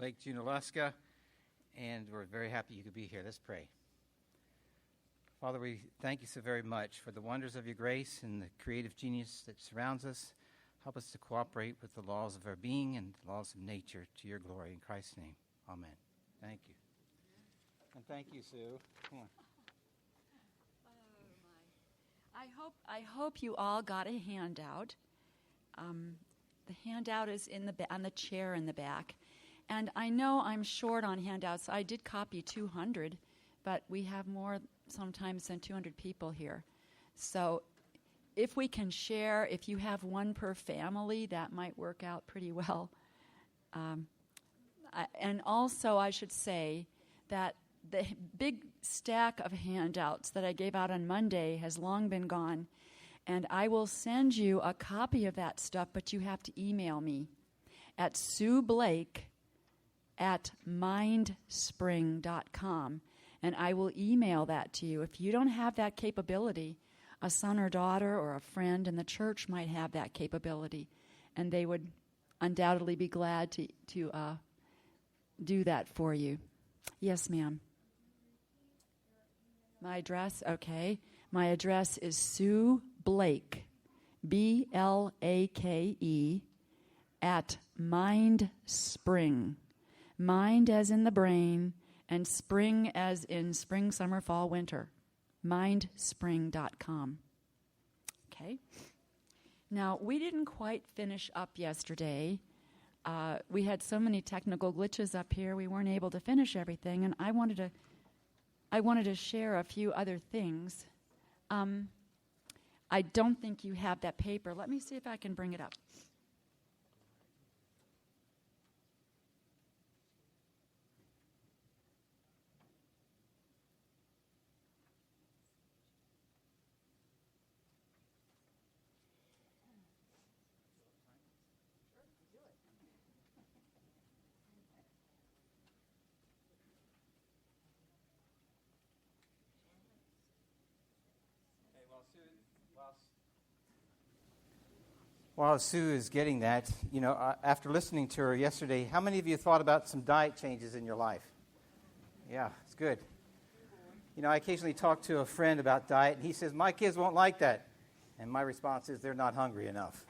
Lake Junaluska, and we're very happy you could be here. Let's pray. Father, we thank you so very much for the wonders of your grace and the creative genius that surrounds us. Help us to cooperate with the laws of our being and the laws of nature to your glory. In Christ's name, amen. Thank you. And thank you, Sue. Come on. I hope you all got a handout. The handout is on the chair in the back. And I know I'm short on handouts. I did copy 200, but we have more sometimes than 200 people here. So if we can share, if you have one per family, that might work out pretty well. And also I should say that the big stack of handouts that I gave out on Monday has long been gone. And I will send you a copy of that stuff, but you have to email me at sueblake@mindspring.com, and I will email that to you. If you don't have that capability, a son or daughter or a friend in the church might have that capability, and they would undoubtedly be glad to do that for you. Yes, ma'am. My address, okay. My address is Sue Blake, BLAKE, at MindSpring. Mind as in the brain, and spring as in spring, summer, fall, winter. mindspring.com. Okay. Now, we didn't quite finish up yesterday. We had so many technical glitches up here, we weren't able to finish everything, and I wanted to share a few other things. I don't think you have that paper. Let me see if I can bring it up. While Sue is getting that, after listening to her yesterday, how many of you thought about some diet changes in your life? Yeah, it's good. I occasionally talk to a friend about diet, and he says, my kids won't like that. And my response is, they're not hungry enough.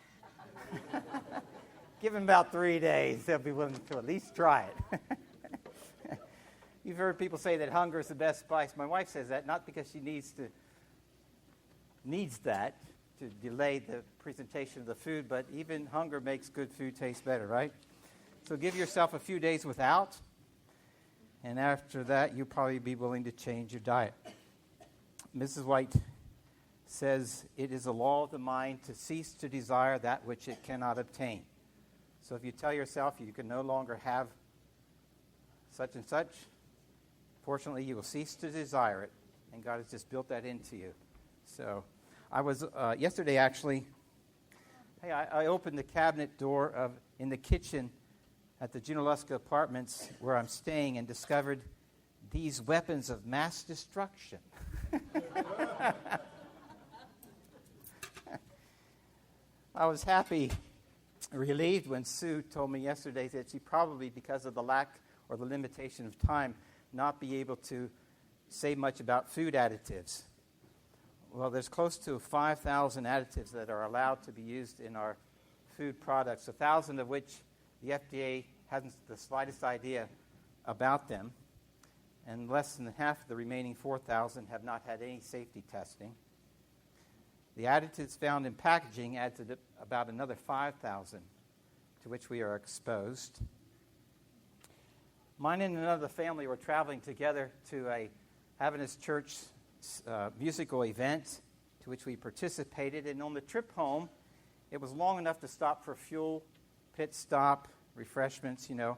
Give them about 3 days, they'll be willing to at least try it. You've heard people say that hunger is the best spice. My wife says that, not because she needs that to delay the presentation of the food, but even hunger makes good food taste better, right? So give yourself a few days without, and after that, you'll probably be willing to change your diet. Mrs. White says, it is a law of the mind to cease to desire that which it cannot obtain. So if you tell yourself you can no longer have such and such, fortunately, you will cease to desire it, and God has just built that into you. So I was, yesterday actually, I opened the cabinet door in the kitchen at the Junaluska Apartments where I'm staying and discovered these weapons of mass destruction. I was relieved when Sue told me yesterday that she probably, because of the lack or the limitation of time, not be able to say much about food additives. Well, there's close to 5,000 additives that are allowed to be used in our food products, 1,000 of which the FDA hasn't the slightest idea about them, and less than half of the remaining 4,000 have not had any safety testing. The additives found in packaging add to about another 5,000 to which we are exposed. Mine and another family were traveling together to a Adventist church musical event to which we participated, and on the trip home, it was long enough to stop for fuel, pit stop, refreshments, and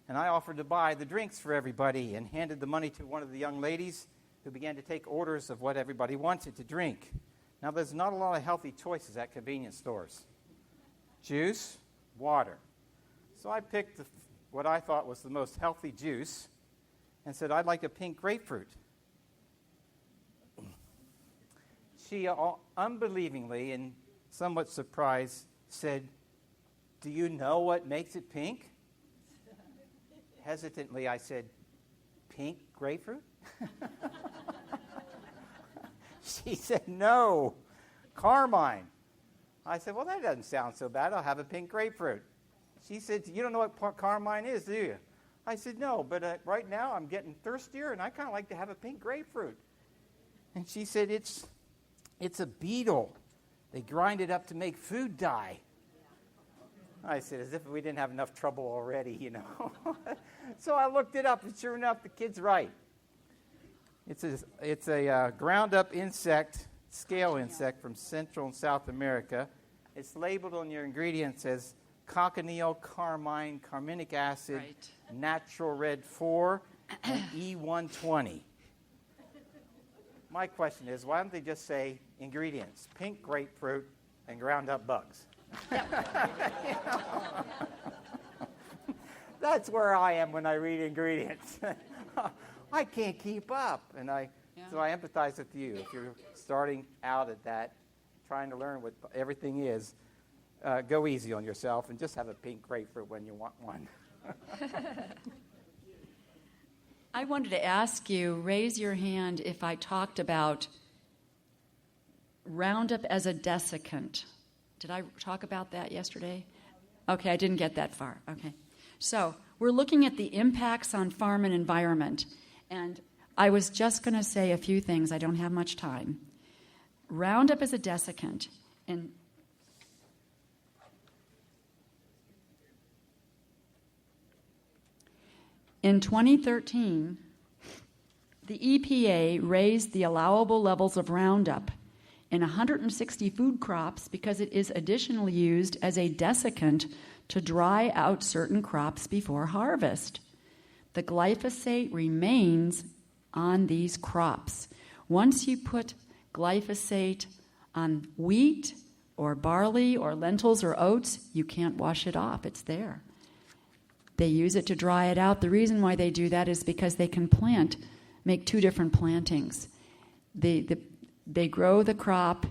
I offered to buy the drinks for everybody and handed the money to one of the young ladies who began to take orders of what everybody wanted to drink. Now, there's not a lot of healthy choices at convenience stores. Juice, water. So I picked what I thought was the most healthy juice and said, I'd like a pink grapefruit. She unbelievingly and somewhat surprised said, do you know what makes it pink? hesitantly, I said, pink grapefruit? She said, no, carmine. I said, well, that doesn't sound so bad. I'll have a pink grapefruit. She said, you don't know what carmine is, do you? I said, no, but right now I'm getting thirstier, and I kind of like to have a pink grapefruit. And she said, it's a beetle. They grind it up to make food dye. I said, as if we didn't have enough trouble already, you know. So I looked it up, and sure enough, the kid's right. It's a ground-up insect, scale insect from Central and South America. It's labeled on your ingredients as cochineal carmine, carminic acid, Right. natural red 4, and E120. My question is, why don't they just say ingredients, pink grapefruit and ground up bugs? That's where I am when I read ingredients. I can't keep up. So I empathize with you. If you're starting out at that, trying to learn what everything is, go easy on yourself and just have a pink grapefruit when you want one. I wanted to ask you, raise your hand if I talked about Roundup as a desiccant. Did I talk about that yesterday? Okay, I didn't get that far. Okay. So we're looking at the impacts on farm and environment. And I was just going to say a few things. I don't have much time. Roundup as a desiccant. And in 2013, the EPA raised the allowable levels of Roundup in 160 food crops because it is additionally used as a desiccant to dry out certain crops before harvest. The glyphosate remains on these crops. Once you put glyphosate on wheat or barley or lentils or oats, you can't wash it off. It's there. They use it to dry it out. The reason why they do that is because they can make two different plantings. They grow the crop,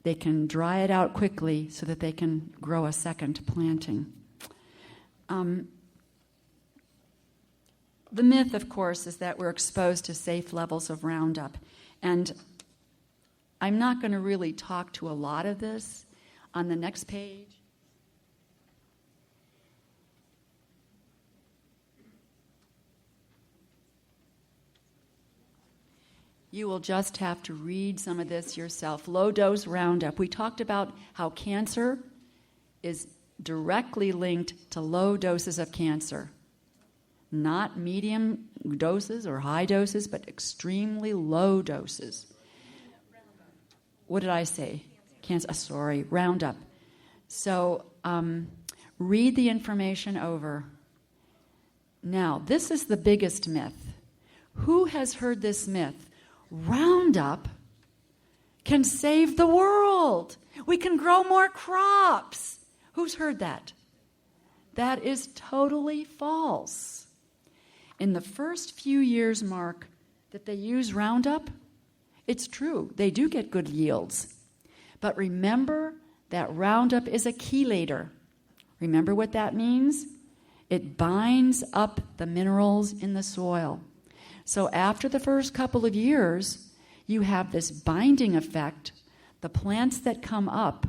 they can dry it out quickly so that they can grow a second planting. The myth, of course, is that we're exposed to safe levels of Roundup. And I'm not going to really talk to a lot of this. On the next page, you will just have to read some of this yourself. Low-dose Roundup. We talked about how cancer is directly linked to low doses of cancer. Not medium doses or high doses, but extremely low doses. What did I say? Cancer. Roundup. So read the information over. Now, this is the biggest myth. Who has heard this myth? Roundup can save the world. We can grow more crops. Who's heard that? That is totally false. In the first few years, Mark, that they use Roundup, it's true, they do get good yields. But remember that Roundup is a chelator. Remember what that means? It binds up the minerals in the soil. So after the first couple of years, you have this binding effect. The plants that come up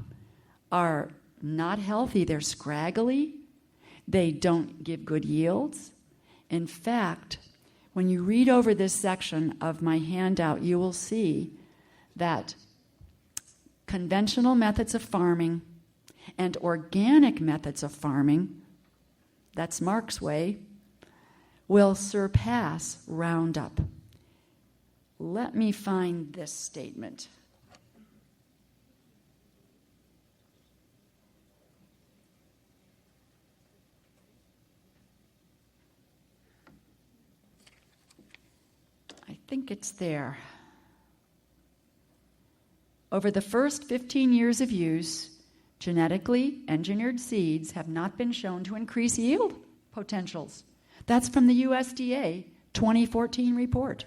are not healthy. They're scraggly. They don't give good yields. In fact, when you read over this section of my handout, you will see that conventional methods of farming and organic methods of farming, that's Mark's way, will surpass Roundup. Let me find this statement. I think it's there. Over the first 15 years of use, genetically engineered seeds have not been shown to increase yield potentials. That's from the USDA 2014 report.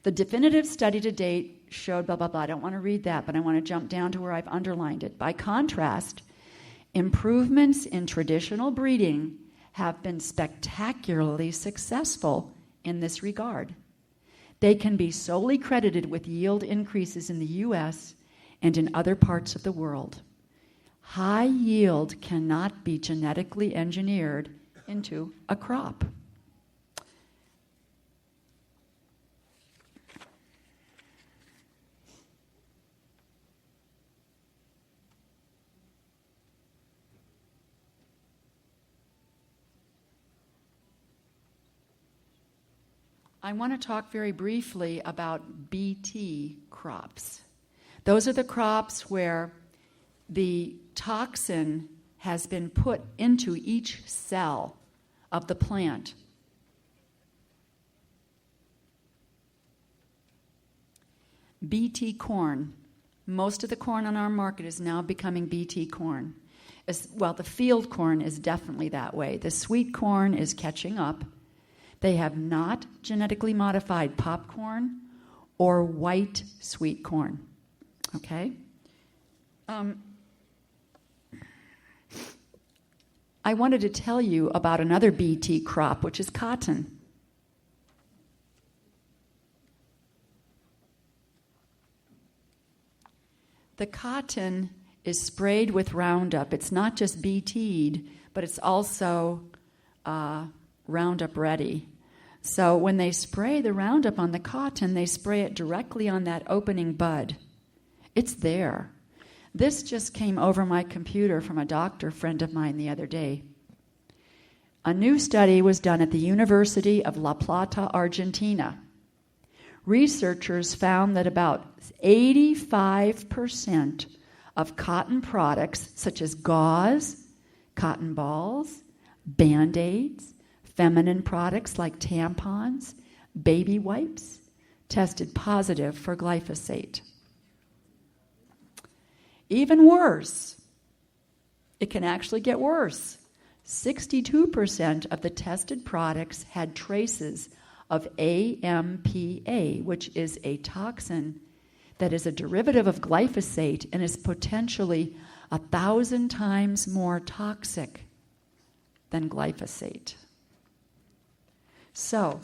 The definitive study to date showed blah, blah, blah. I don't want to read that, but I want to jump down to where I've underlined it. By contrast, improvements in traditional breeding have been spectacularly successful in this regard. They can be solely credited with yield increases in the U.S. and in other parts of the world. High yield cannot be genetically engineered into a crop. I want to talk very briefly about BT crops. Those are the crops where the toxin has been put into each cell of the plant. BT corn. Most of the corn on our market is now becoming BT corn. Well, the field corn is definitely that way. The sweet corn is catching up. They have not genetically modified popcorn or white sweet corn. Okay? I wanted to tell you about another BT crop, which is cotton. The cotton is sprayed with Roundup. It's not just BT'd, but it's also Roundup ready. So when they spray the Roundup on the cotton, they spray it directly on that opening bud. It's there. This just came over my computer from a doctor friend of mine the other day. A new study was done at the University of La Plata, Argentina. Researchers found that about 85% of cotton products, such as gauze, cotton balls, Band-Aids, feminine products like tampons, baby wipes, tested positive for glyphosate. Even worse, it can actually get worse. 62% of the tested products had traces of AMPA, which is a toxin that is a derivative of glyphosate and is potentially 1,000 times more toxic than glyphosate. So,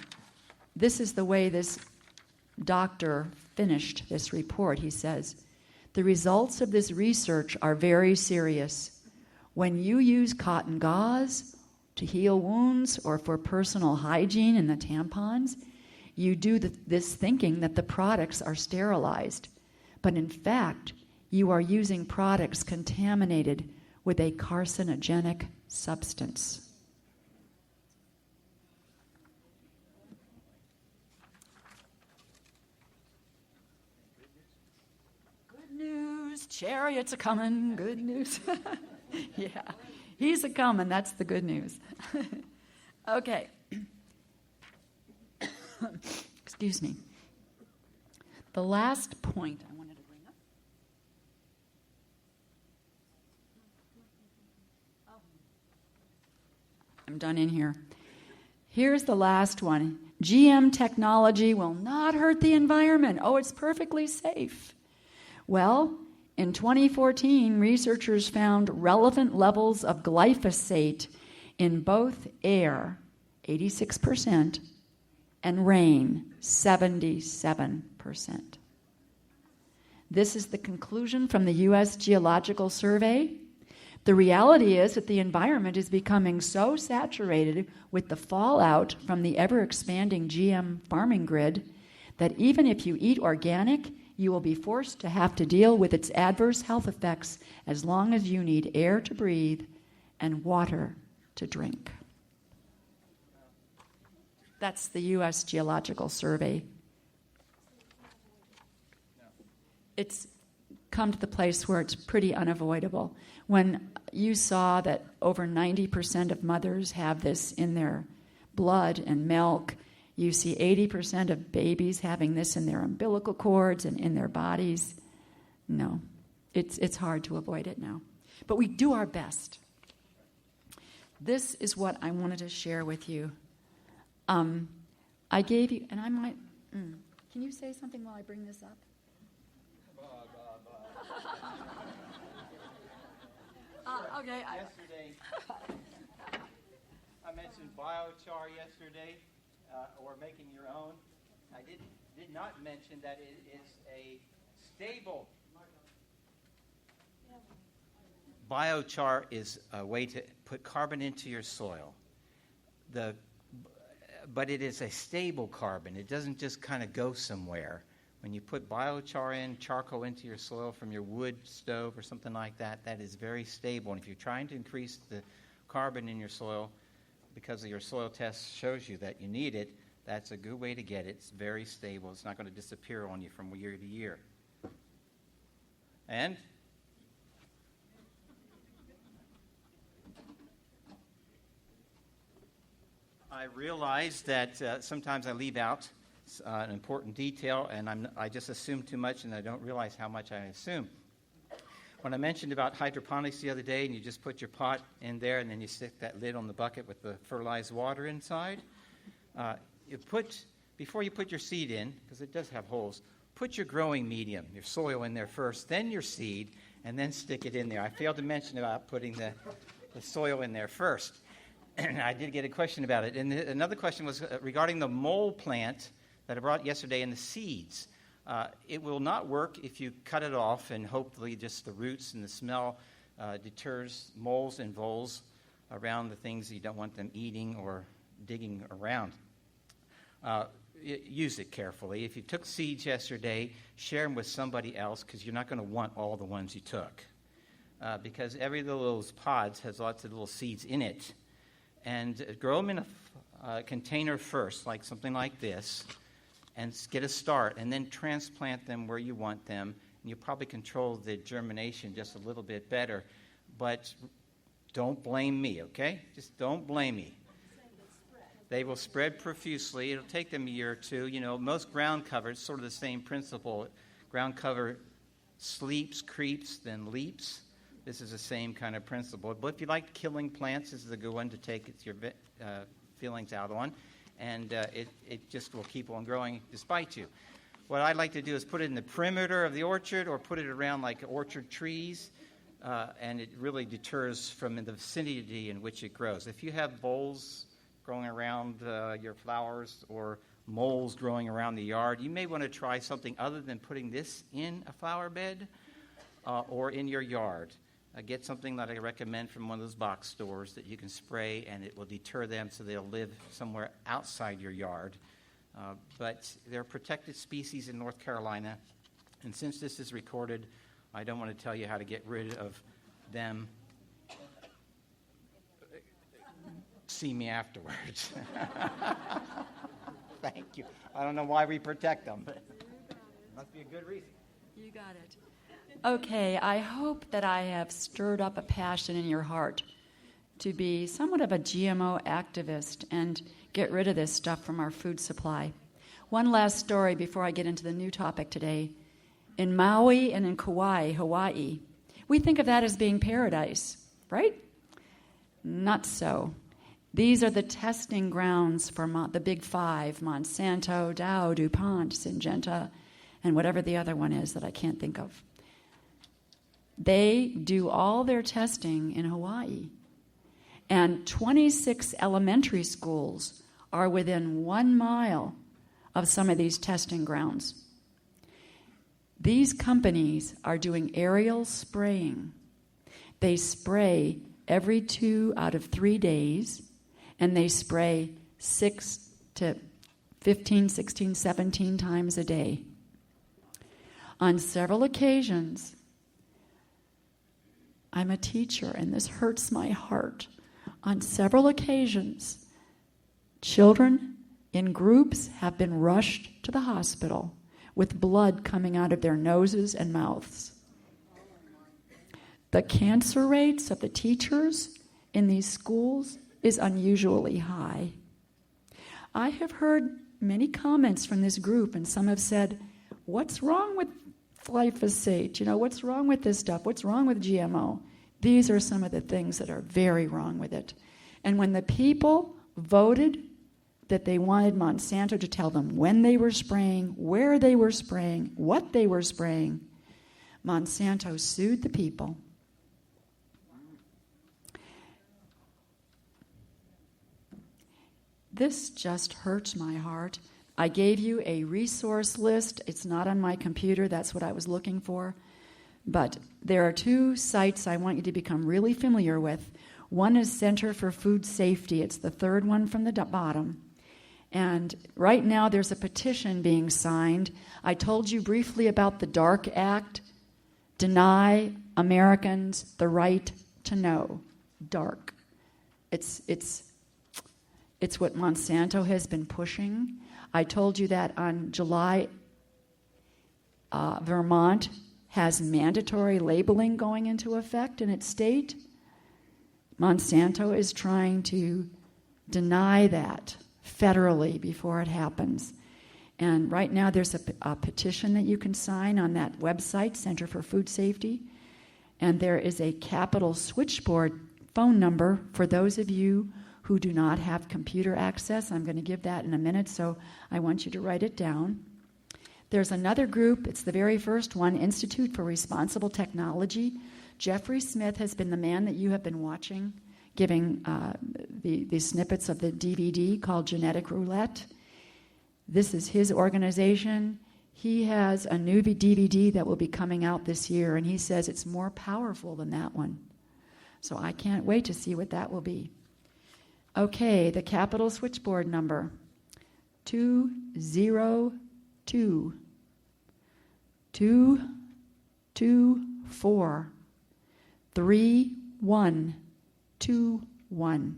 this is the way this doctor finished this report. He says, the results of this research are very serious. When you use cotton gauze to heal wounds or for personal hygiene in the tampons, you do this thinking that the products are sterilized. But in fact, you are using products contaminated with a carcinogenic substance. Chariots are coming, good news. Yeah, he's a-coming, that's the good news. Okay. Excuse me. The last point I wanted to bring up. I'm done in here. Here's the last one. GM technology will not hurt the environment. Oh, it's perfectly safe. Well, in 2014, researchers found relevant levels of glyphosate in both air, 86%, and rain, 77%. This is the conclusion from the U.S. Geological Survey. The reality is that the environment is becoming so saturated with the fallout from the ever-expanding GM farming grid that even if you eat organic, you will be forced to have to deal with its adverse health effects as long as you need air to breathe and water to drink. That's the U.S. Geological Survey. It's come to the place where it's pretty unavoidable. When you saw that over 90% of mothers have this in their blood and milk, you see 80% of babies having this in their umbilical cords and in their bodies. No, it's hard to avoid it now. But we do our best. This is what I wanted to share with you. I gave you, and I might, can you say something while I bring this up? Okay. Yesterday. I mentioned biochar yesterday, or making your own. I did not mention that it is a stable. Biochar is a way to put carbon into your soil. But it is a stable carbon. It doesn't just kind of go somewhere. When you put biochar in, charcoal into your soil from your wood stove or something like that, that is very stable. And if you're trying to increase the carbon in your soil, because of your soil test shows you that you need it, that's a good way to get it. It's very stable. It's not going to disappear on you from year to year. And I realize that sometimes I leave out an important detail, and I just assume too much, and I don't realize how much I assume. When I mentioned about hydroponics the other day, and you just put your pot in there, and then you stick that lid on the bucket with the fertilized water inside, before you put your seed in, because it does have holes, put your growing medium, your soil in there first, then your seed, and then stick it in there. I failed to mention about putting the soil in there first. And I did get a question about it. And another question was regarding the mole plant that I brought yesterday and the seeds. It will not work if you cut it off, and hopefully just the roots and the smell deters moles and voles around the things you don't want them eating or digging around. Use it carefully. If you took seeds yesterday, share them with somebody else, because you're not going to want all the ones you took. Because every little of those pods has lots of little seeds in it. And grow them in a container first, like something like this, and get a start, and then transplant them where you want them. And you'll probably control the germination just a little bit better. But don't blame me, okay? Just don't blame me. They will spread profusely. It'll take them a year or two. You know, most ground cover, it's sort of the same principle. Ground cover sleeps, creeps, then leaps. This is the same kind of principle. But if you like killing plants, this is a good one to take your feelings out on. And it just will keep on growing despite you. What I'd like to do is put it in the perimeter of the orchard, or put it around like orchard trees. And it really deters from the vicinity in which it grows. If you have voles growing around your flowers, or moles growing around the yard, you may want to try something other than putting this in a flower bed or in your yard. Get something that I recommend from one of those box stores that you can spray, and it will deter them so they'll live somewhere outside your yard. But they're protected species in North Carolina, and since this is recorded, I don't want to tell you how to get rid of them. See me afterwards. Thank you. I don't know why we protect them, but must be a good reason. You got it. Okay, I hope that I have stirred up a passion in your heart to be somewhat of a GMO activist and get rid of this stuff from our food supply. One last story before I get into the new topic today. In Maui and in Kauai, Hawaii, we think of that as being paradise, right? Not so. These are the testing grounds for the Big Five: Monsanto, Dow, DuPont, Syngenta, and whatever the other one is that I can't think of. They do all their testing in Hawaii. And 26 elementary schools are within 1 mile of some of these testing grounds. These companies are doing aerial spraying. They spray every 2 out of 3 days, and they spray 6 to 15, 16, 17 times a day. On several occasions, I'm a teacher, and this hurts my heart. On several occasions, children in groups have been rushed to the hospital with blood coming out of their noses and mouths. The cancer rates of the teachers in these schools is unusually high. I have heard many comments from this group, and some have said, what's wrong with glyphosate? You know, what's wrong with this stuff? What's wrong with GMO? These are some of the things that are very wrong with it. And when the people voted that they wanted Monsanto to tell them when they were spraying, where they were spraying, what they were spraying, Monsanto sued the people. This just hurts my heart. I gave you a resource list. It's not on my computer. That's what I was looking for. But there are two sites I want you to become really familiar with. One is Center for Food Safety. It's the third one from the bottom. And right now there's a petition being signed. I told you briefly about the DARK Act. Deny Americans the right to know. DARK. It's what Monsanto has been pushing. I told you that on July, Vermont has mandatory labeling going into effect in its state. Monsanto is trying to deny that federally before it happens. And right now there's a petition that you can sign on that website, Center for Food Safety. And there is a Capitol switchboard phone number for those of you who do not have computer access. I'm going to give that in a minute, so I want you to write it down. There's another group, it's the very first one, Institute for Responsible Technology. Jeffrey Smith has been the man that you have been watching, giving the snippets of the DVD called Genetic Roulette. This is his organization. He has a new DVD that will be coming out this year, and he says it's more powerful than that one. So I can't wait to see what that will be. Okay, the Capitol switchboard number, 202-224-3121.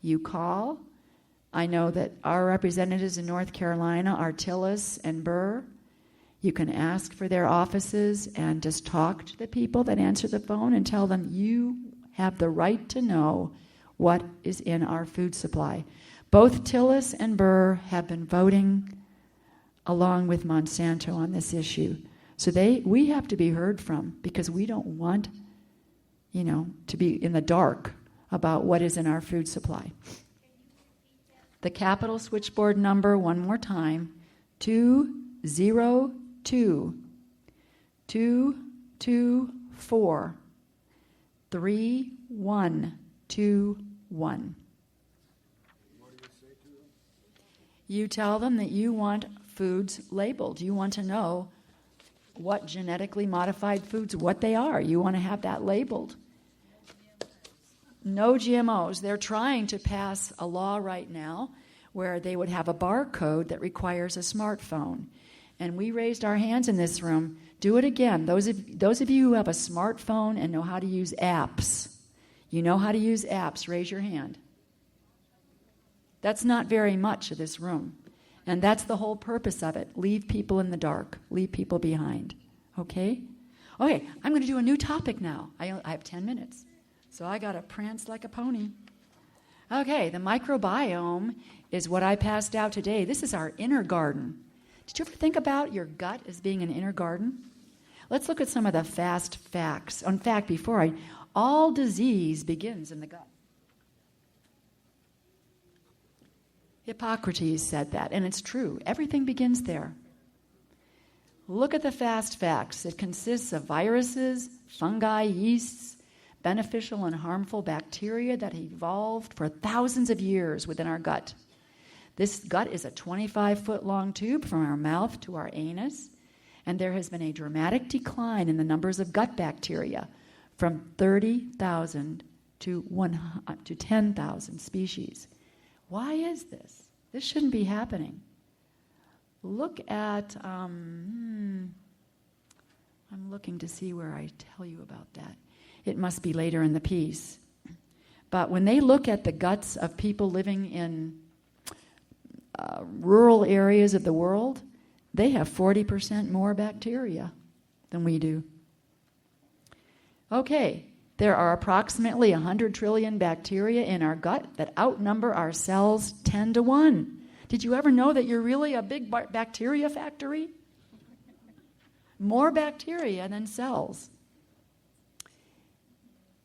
You call. I know that our representatives in North Carolina are Tillis and Burr. You can ask for their offices and just talk to the people that answer the phone and tell them you have the right to know what is in our food supply. Both Tillis and Burr have been voting along with Monsanto on this issue. So we have to be heard from because we don't want, to be in the dark about what is in our food supply. The Capitol switchboard number, one more time, 202-224-3121. You tell them that you want foods labeled. You want to know what genetically modified foods, what they are. You want to have that labeled. No GMOs. They're trying to pass a law right now where they would have a barcode that requires a smartphone. And we raised our hands in this room. Do it again. Those of you who have a smartphone and know how to use apps, you know how to use apps, raise your hand. That's not very much of this room. And that's the whole purpose of it. Leave people in the dark. Leave people behind. Okay? Okay, I'm going to do a new topic now. I have 10 minutes. So I got to prance like a pony. Okay, the microbiome is what I passed out today. This is our inner garden. Did you ever think about your gut as being an inner garden? Let's look at some of the fast facts. In fact, all disease begins in the gut. Hippocrates said that, and it's true. Everything begins there. Look at the fast facts. It consists of viruses, fungi, yeasts, beneficial and harmful bacteria that evolved for thousands of years within our gut. This gut is a 25-foot-long tube from our mouth to our anus, and there has been a dramatic decline in the numbers of gut bacteria from 30,000 to 10,000 species. Why is this? This shouldn't be happening. Look at, I'm looking to see where I tell you about that. It must be later in the piece. But when they look at the guts of people living in rural areas of the world, they have 40% more bacteria than we do. Okay. There are approximately 100 trillion bacteria in our gut that outnumber our cells 10 to 1. Did you ever know that you're really a big bacteria factory? More bacteria than cells.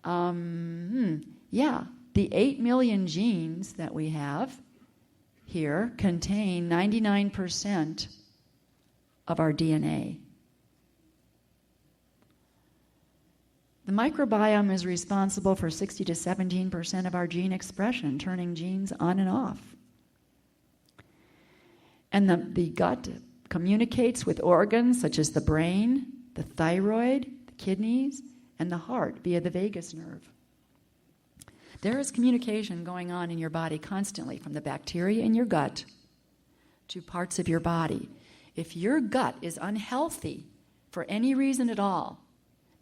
The 8 million genes that we have here contain 99% of our DNA. The microbiome is responsible for 60 to 17% of our gene expression, turning genes on and off. And the gut communicates with organs such as the brain, the thyroid, the kidneys, and the heart via the vagus nerve. There is communication going on in your body constantly from the bacteria in your gut to parts of your body. If your gut is unhealthy for any reason at all,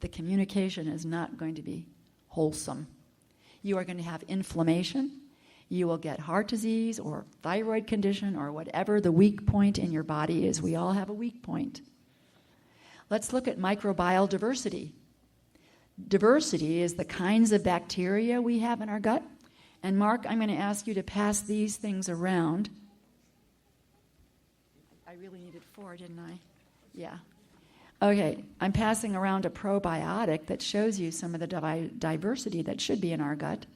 the communication is not going to be wholesome. You are going to have inflammation. You will get heart disease or thyroid condition or whatever the weak point in your body is. We all have a weak point. Let's look at microbial diversity. Diversity is the kinds of bacteria we have in our gut. And Mark, I'm going to ask you to pass these things around. I really needed 4, didn't I? Yeah. Okay, I'm passing around a probiotic that shows you some of the diversity that should be in our gut.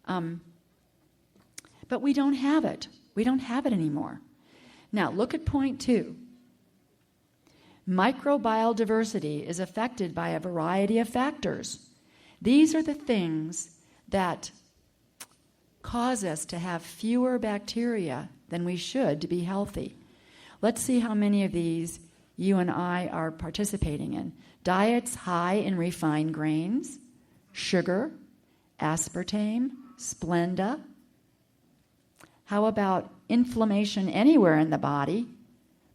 But we don't have it. We don't have it anymore. Now, look at point 2. Microbial diversity is affected by a variety of factors. These are the things that cause us to have fewer bacteria than we should to be healthy. Let's see how many of these you and I are participating in. Diets high in refined grains, sugar, aspartame, Splenda. How about inflammation anywhere in the body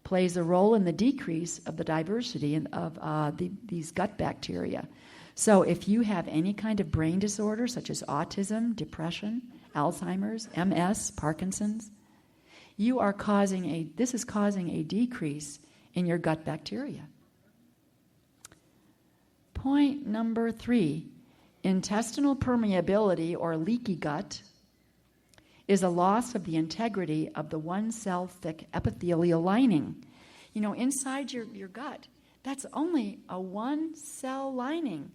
plays a role in the decrease of the diversity of these gut bacteria. So if you have any kind of brain disorder, such as autism, depression, Alzheimer's, MS, Parkinson's, this is causing a decrease in your gut bacteria. Point number 3, intestinal permeability or leaky gut is a loss of the integrity of the one-cell thick epithelial lining. You know, inside your gut, that's only a one-cell lining.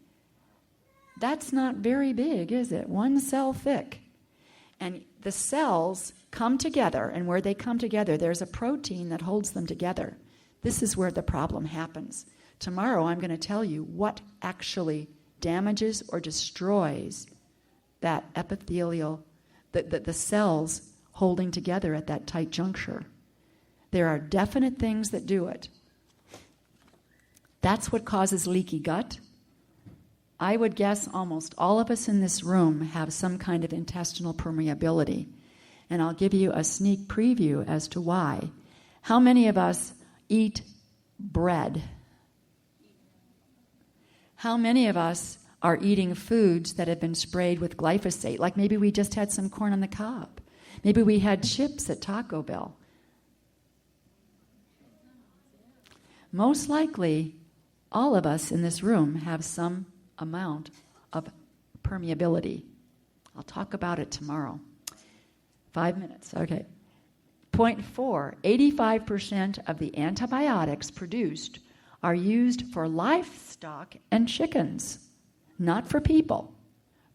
That's not very big, is it? One cell thick. And the cells come together, and where they come together, there's a protein that holds them together. This is where the problem happens. Tomorrow I'm going to tell you what actually damages or destroys that epithelial, the cells holding together at that tight juncture. There are definite things that do it. That's what causes leaky gut. I would guess almost all of us in this room have some kind of intestinal permeability. And I'll give you a sneak preview as to why. How many of us eat bread? How many of us are eating foods that have been sprayed with glyphosate? Like maybe we just had some corn on the cob. Maybe we had chips at Taco Bell. Most likely, all of us in this room have some amount of permeability. I'll talk about it tomorrow. 5 minutes, okay. Point 4, 85% of the antibiotics produced are used for livestock and chickens, not for people,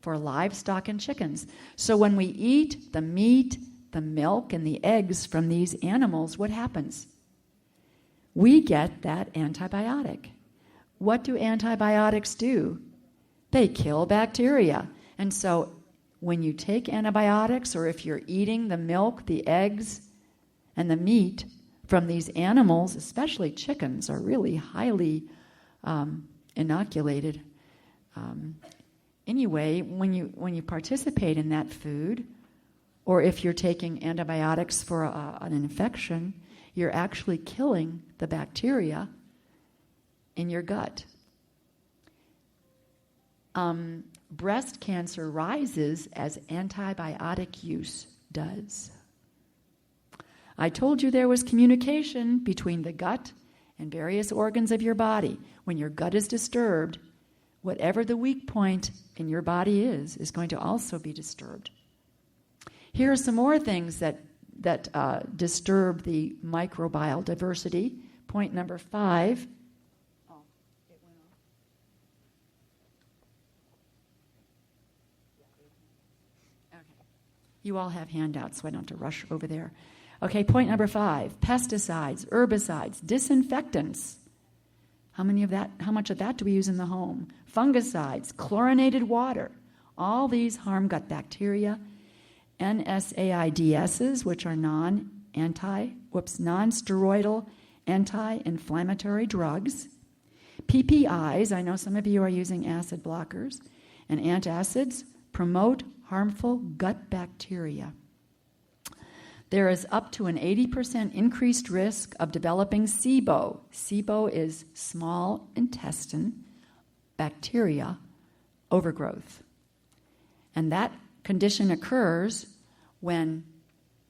for livestock and chickens. So when we eat the meat, the milk, and the eggs from these animals, what happens? We get that antibiotic. What do antibiotics do? They kill bacteria. And so when you take antibiotics, or if you're eating the milk, the eggs, and the meat from these animals, especially chickens, are really highly inoculated. Anyway, when you participate in that food, or if you're taking antibiotics for an infection, you're actually killing the bacteria in your gut. Breast cancer rises as antibiotic use does. I told you there was communication between the gut and various organs of your body. When your gut is disturbed, whatever the weak point in your body is going to also be disturbed. Here are some more things that disturb the microbial diversity. Point number 5. Oh, it went off. Okay. You all have handouts, so I don't have to rush over there. Okay, point number 5, pesticides, herbicides, disinfectants. How much of that do we use in the home? Fungicides, chlorinated water. All these harm gut bacteria. NSAIDs, which are non non-steroidal anti-inflammatory drugs. PPIs, I know some of you are using acid blockers, and antacids promote harmful gut bacteria. There is up to an 80% increased risk of developing SIBO. SIBO is small intestine bacteria overgrowth. And that condition occurs when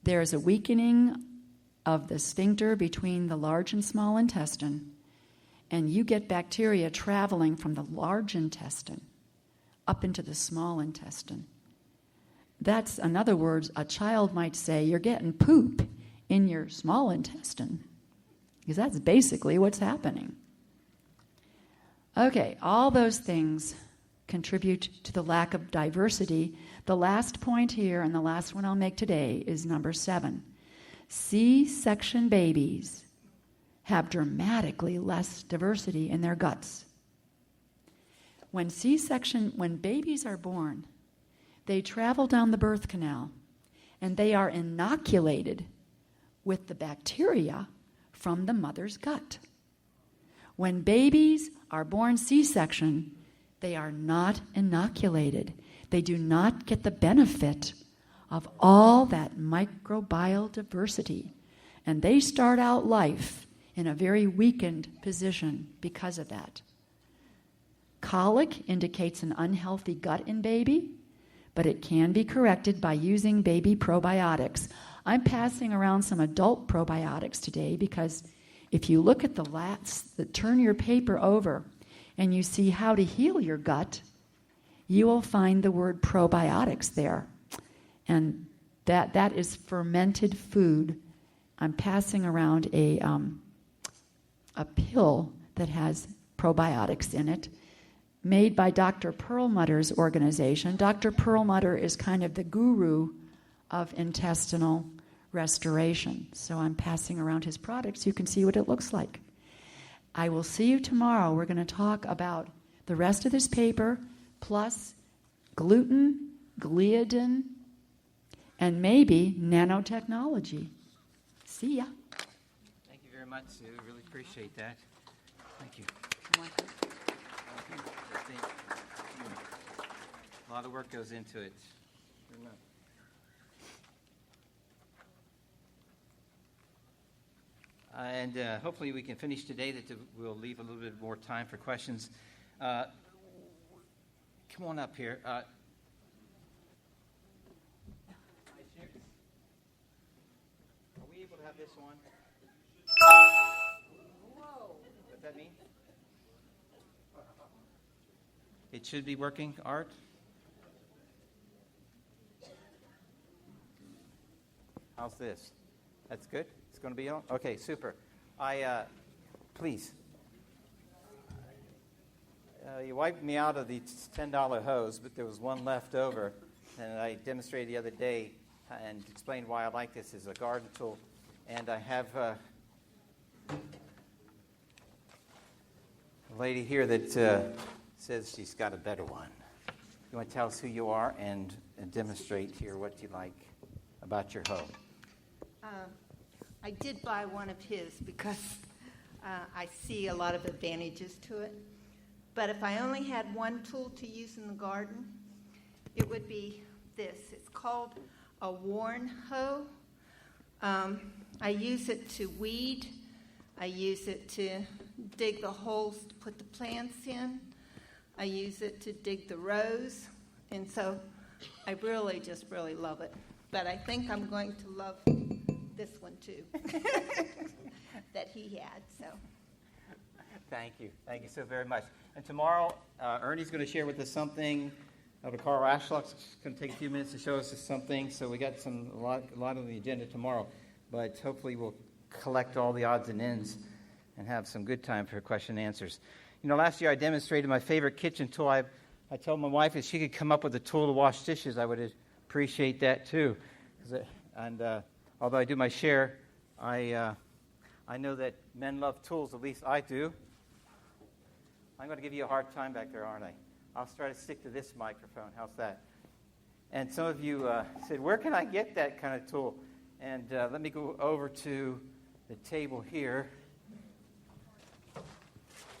there is a weakening of the sphincter between the large and small intestine, and you get bacteria traveling from the large intestine up into the small intestine. That's, in other words, a child might say, you're getting poop in your small intestine, because that's basically what's happening. Okay, all those things contribute to the lack of diversity. The last point here, and the last one I'll make today, is number 7. C-section babies have dramatically less diversity in their guts. When babies are born, they travel down the birth canal, and they are inoculated with the bacteria from the mother's gut. When babies are born C-section, they are not inoculated. They do not get the benefit of all that microbial diversity, and they start out life in a very weakened position because of that. Colic indicates an unhealthy gut in baby, but it can be corrected by using baby probiotics. I'm passing around some adult probiotics today because if you look at turn your paper over and you see how to heal your gut, you will find the word probiotics there. And that is fermented food. I'm passing around a pill that has probiotics in it, made by Dr. Perlmutter's organization. Dr. Perlmutter is kind of the guru of intestinal restoration. So I'm passing around his products. You can see what it looks like. I will see you tomorrow. We're going to talk about the rest of this paper, plus gluten, gliadin, and maybe nanotechnology. See ya. Thank you very much, Sue. Really appreciate that. Thank you. A lot of work goes into it. And hopefully we can finish today, that we'll leave a little bit more time for questions. Come on up here. Are we able to have this on? Whoa. What's that mean? It should be working, Art? How's this? That's good? It's going to be on? Okay, super. Please. You wiped me out of the $10 hose, but there was one left over. And I demonstrated the other day and explained why I like this as a garden tool. And I have a lady here that says she's got a better one. You want to tell us who you are and demonstrate here what you like about your hoe? I did buy one of his because I see a lot of advantages to it. But if I only had one tool to use in the garden, it would be this. It's called a worn hoe. I use it to weed. I use it to dig the holes to put the plants in. I use it to dig the rows. And so I really love it. But I think I'm going to love this one too that he had. So Thank you so very much. And tomorrow Ernie's going to share with us something. Carl Ashlock's going to take a few minutes to show us something. So we got a lot on the agenda tomorrow, but hopefully we'll collect all the odds and ends and have some good time for question and answers. Last year I demonstrated my favorite kitchen tool. I told my wife if she could come up with a tool to wash dishes, I would appreciate that too. And although I do my share, I know that men love tools, at least I do. I'm going to give you a hard time back there, aren't I? I'll try to stick to this microphone. How's that? And some of you said, where can I get that kind of tool? And let me go over to the table here.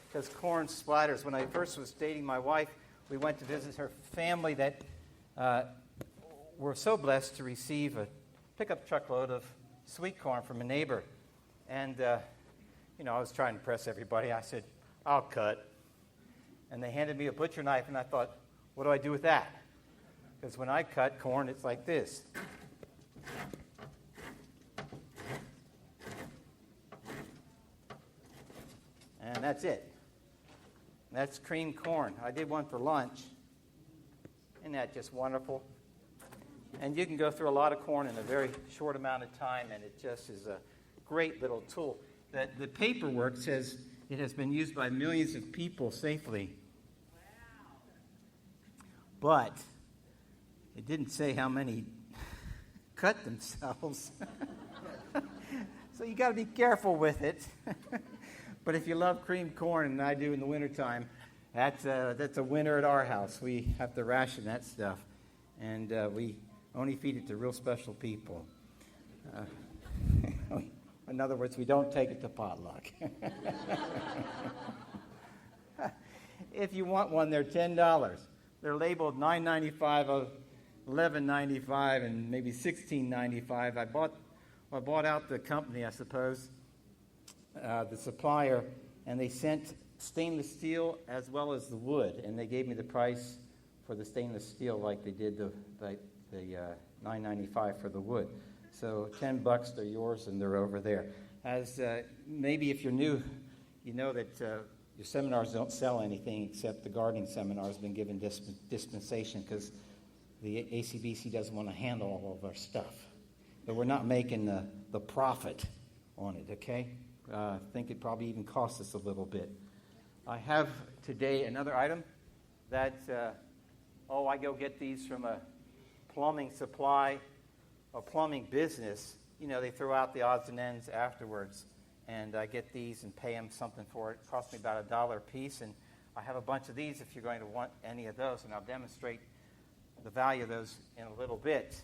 Because corn splatters. When I first was dating my wife, we went to visit her family that were so blessed to receive a pickup truckload of sweet corn from a neighbor. And, I was trying to impress everybody. I said, I'll cut. And they handed me a butcher knife, and I thought, what do I do with that? Because when I cut corn, it's like this. And that's it. That's creamed corn. I did one for lunch. Isn't that just wonderful? And you can go through a lot of corn in a very short amount of time, and it just is a great little tool. The paperwork says it has been used by millions of people safely. Wow. But it didn't say how many cut themselves. So you got to be careful with it. But if you love creamed corn, and I do in the wintertime, that's a winner at our house. We have to ration that stuff, and we only feed it to real special people. In other words, we don't take it to potluck. If you want one, they're $10. They're labeled $9.95, $11.95, and maybe $16.95. I bought out the company, I suppose, the supplier, and they sent stainless steel as well as the wood, and they gave me the price for the stainless steel like they did the $9.95 for the wood. So $10, they're yours, and they're over there. As maybe if you're new, you know that your seminars don't sell anything except the gardening seminar has been given dispensation because the ACBC doesn't want to handle all of our stuff. But we're not making the profit on it, okay? I think it probably even costs us a little bit. I have today another item that, I go get these from a plumbing supply, a plumbing business. They throw out the odds and ends afterwards. And I get these and pay them something for it. It costs me about $1 a piece. And I have a bunch of these if you're going to want any of those. And I'll demonstrate the value of those in a little bit.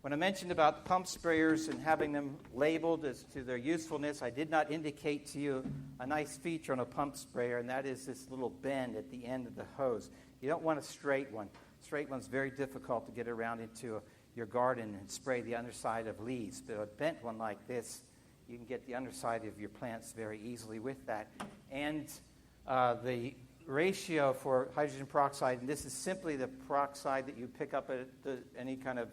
When I mentioned about pump sprayers and having them labeled as to their usefulness, I did not indicate to you a nice feature on a pump sprayer, and that is this little bend at the end of the hose. You don't want a straight one. Straight one's very difficult to get around into your garden and spray the underside of leaves. But a bent one like this, you can get the underside of your plants very easily with that. And the ratio for hydrogen peroxide, and this is simply the peroxide that you pick up at any kind of,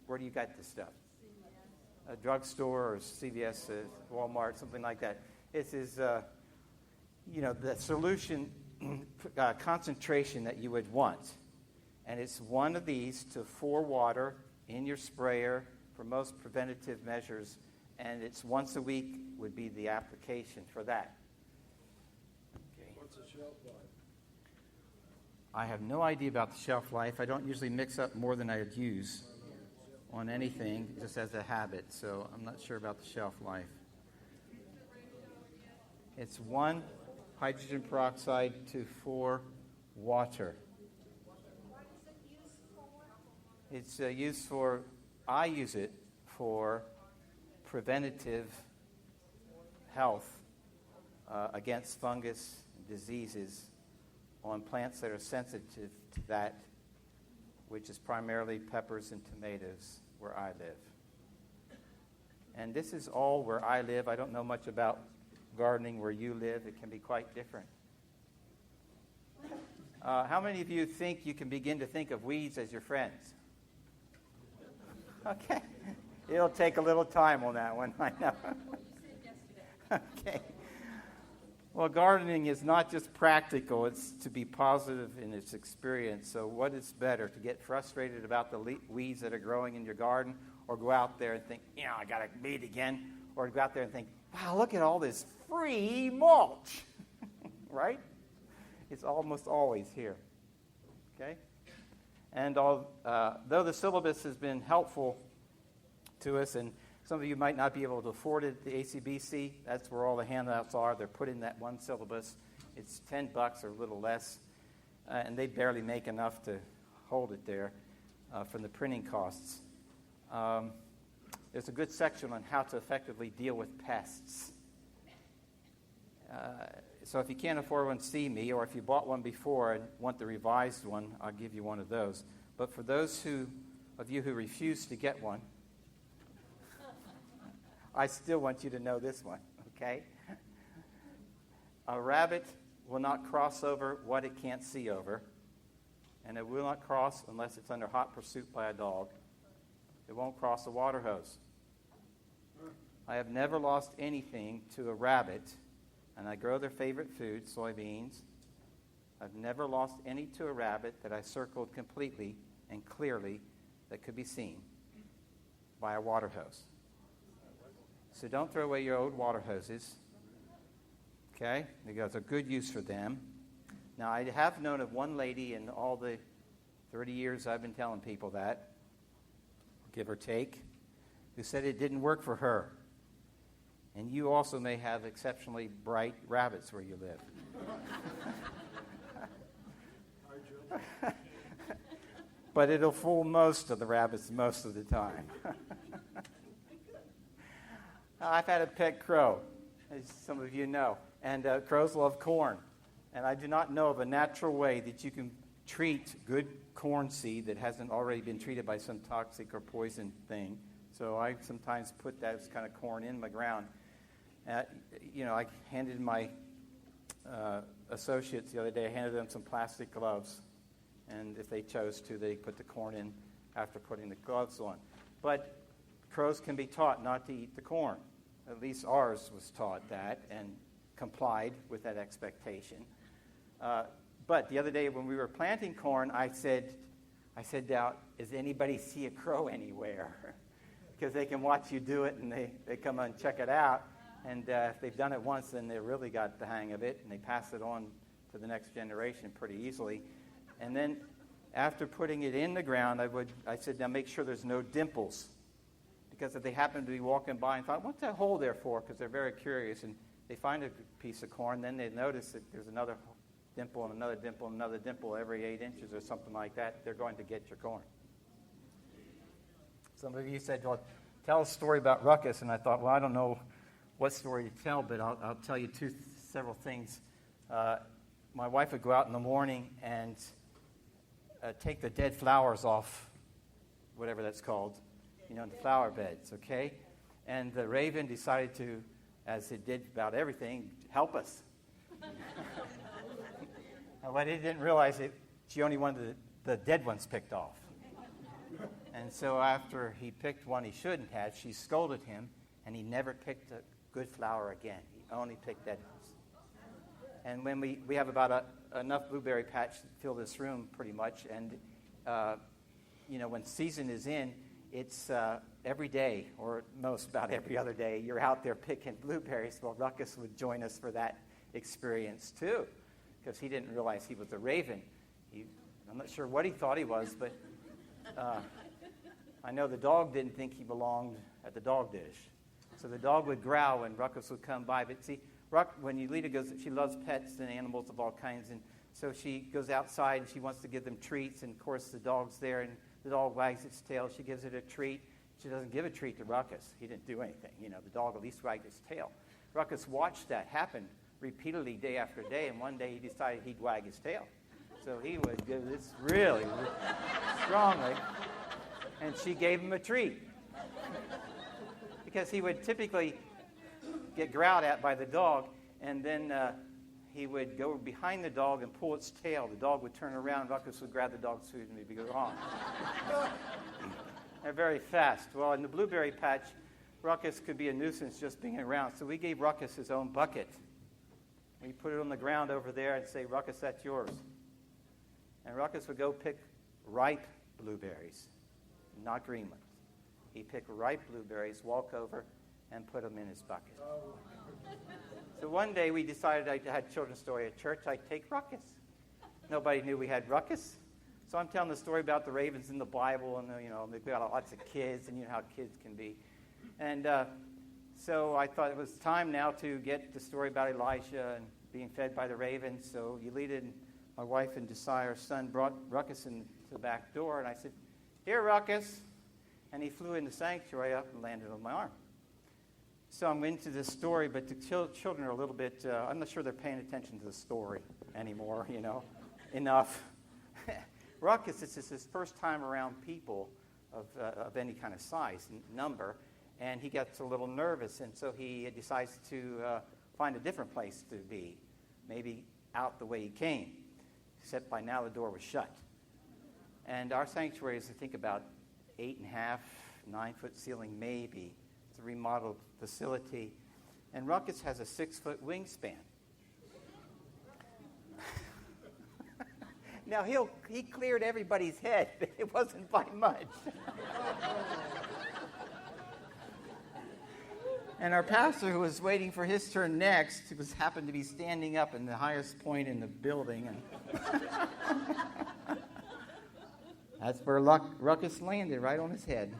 where do you get this stuff? CVS. A drugstore or CVS, Walmart, something like that. This is, the solution concentration that you would want. And it's one of these to 4 water in your sprayer for most preventative measures. And it's once a week would be the application for that. Okay. What's the shelf life? I have no idea about the shelf life. I don't usually mix up more than I'd use on anything, just as a habit. So I'm not sure about the shelf life. It's 1 hydrogen peroxide to 4 water. It's used for, I use it for preventative health against fungus diseases on plants that are sensitive to that, which is primarily peppers and tomatoes where I live. And this is all where I live. I don't know much about gardening where you live. It can be quite different. How many of you think you can begin to think of weeds as your friends? Okay. It'll take a little time on that one, I know. Okay. Well, gardening is not just practical, it's to be positive in its experience. So what is better, to get frustrated about the weeds that are growing in your garden, or go out there and think, I got to weed again, or go out there and think, wow, look at all this free mulch, right? It's almost always here, okay? And though the syllabus has been helpful to us, and some of you might not be able to afford it at the ACBC, that's where all the handouts are. They're put in that one syllabus. It's $10 or a little less, and they barely make enough to hold it there from the printing costs. there's a good section on how to effectively deal with pests. So if you can't afford one, see me, or if you bought one before and want the revised one, I'll give you one of those. But for those of you who refuse to get one, I still want you to know this one, okay? A rabbit will not cross over what it can't see over, and it will not cross unless it's under hot pursuit by a dog. It won't cross a water hose. I have never lost anything to a rabbit, and I grow their favorite food, soybeans. I've never lost any to a rabbit that I circled completely and clearly that could be seen by a water hose. So don't throw away your old water hoses, okay? Because there's a good use for them. Now, I have known of one lady in all the 30 years I've been telling people that, give or take, who said it didn't work for her. And you also may have exceptionally bright rabbits where you live. But it'll fool most of the rabbits most of the time. I've had a pet crow, as some of you know, and crows love corn. And I do not know of a natural way that you can treat good corn seed that hasn't already been treated by some toxic or poison thing. So I sometimes put that kind of corn in the ground. I handed my associates the other day, I handed them some plastic gloves. And if they chose to, they put the corn in after putting the gloves on. But crows can be taught not to eat the corn. At least ours was taught that and complied with that expectation. But the other day when we were planting corn, I said, does anybody see a crow anywhere? Because they can watch you do it and they come and check it out. And if they've done it once, then they really got the hang of it, and they pass it on to the next generation pretty easily. And then after putting it in the ground, I said, now make sure there's no dimples. Because if they happen to be walking by and thought, what's that hole there for? Because they're very curious, and they find a piece of corn, then they notice that there's another dimple and another dimple and another dimple every 8 inches or something like that. They're going to get your corn. Some of you said, well, tell a story about Ruckus. And I thought, well, I don't know what story to tell, but I'll tell you several things. My wife would go out in the morning and take the dead flowers off, whatever that's called, the flower beds, okay? And the raven decided to, as it did about everything, help us. And what he didn't realize, she only wanted the dead ones picked off. And so after he picked one he shouldn't have, she scolded him, and he never picked a good flower again. He only picked dead ones. And when we have about enough blueberry patch to fill this room pretty much, and when season is in, it's every day, or most about every other day, you're out there picking blueberries. Well, Ruckus would join us for that experience too, because he didn't realize he was a raven. I'm not sure what he thought he was, but I know the dog didn't think he belonged at the dog dish. So the dog would growl when Ruckus would come by. But see, when Yulita goes, she loves pets and animals of all kinds, and so she goes outside and she wants to give them treats, and of course the dog's there, and the dog wags its tail. She gives it a treat. She doesn't give a treat to Ruckus. He didn't do anything. The dog at least wagged his tail. Ruckus watched that happen repeatedly day after day, and one day he decided he'd wag his tail. So he would give this really strongly, and she gave him a treat. Because he would typically get growled at by the dog, and then he would go behind the dog and pull its tail. The dog would turn around, Ruckus would grab the dog's food, and maybe go on. They're very fast. Well, in the blueberry patch, Ruckus could be a nuisance just being around, so we gave Ruckus his own bucket. We put it on the ground over there and say, Ruckus, that's yours. And Ruckus would go pick ripe blueberries, not green ones. He'd pick ripe blueberries, walk over, and put them in his bucket. So one day we decided I had children's story at church. I'd take Ruckus. Nobody knew we had Ruckus. So I'm telling the story about the ravens in the Bible, and they've got lots of kids, and how kids can be. And so I thought it was time now to get the story about Elijah and being fed by the ravens. So Yulita and my wife and Desire, our son, brought Ruckus into the back door, and I said, "Here, Ruckus, and he flew in the sanctuary up and landed on my arm. So I'm into this story, but the children are a little bit, I'm not sure they're paying attention to the story anymore, enough. Ruckus, this is his first time around people of any kind of size, number, and he gets a little nervous, and so he decides to find a different place to be, maybe out the way he came, except by now the door was shut. And our sanctuary is, I think, about 8.5, 9-foot ceiling maybe. It's a remodeled facility. And Ruckus has a 6-foot wingspan. Now, he cleared everybody's head, but it wasn't by much. And our pastor, who was waiting for his turn next, happened to be standing up in the highest point in the building. And that's where Ruckus landed, right on his head.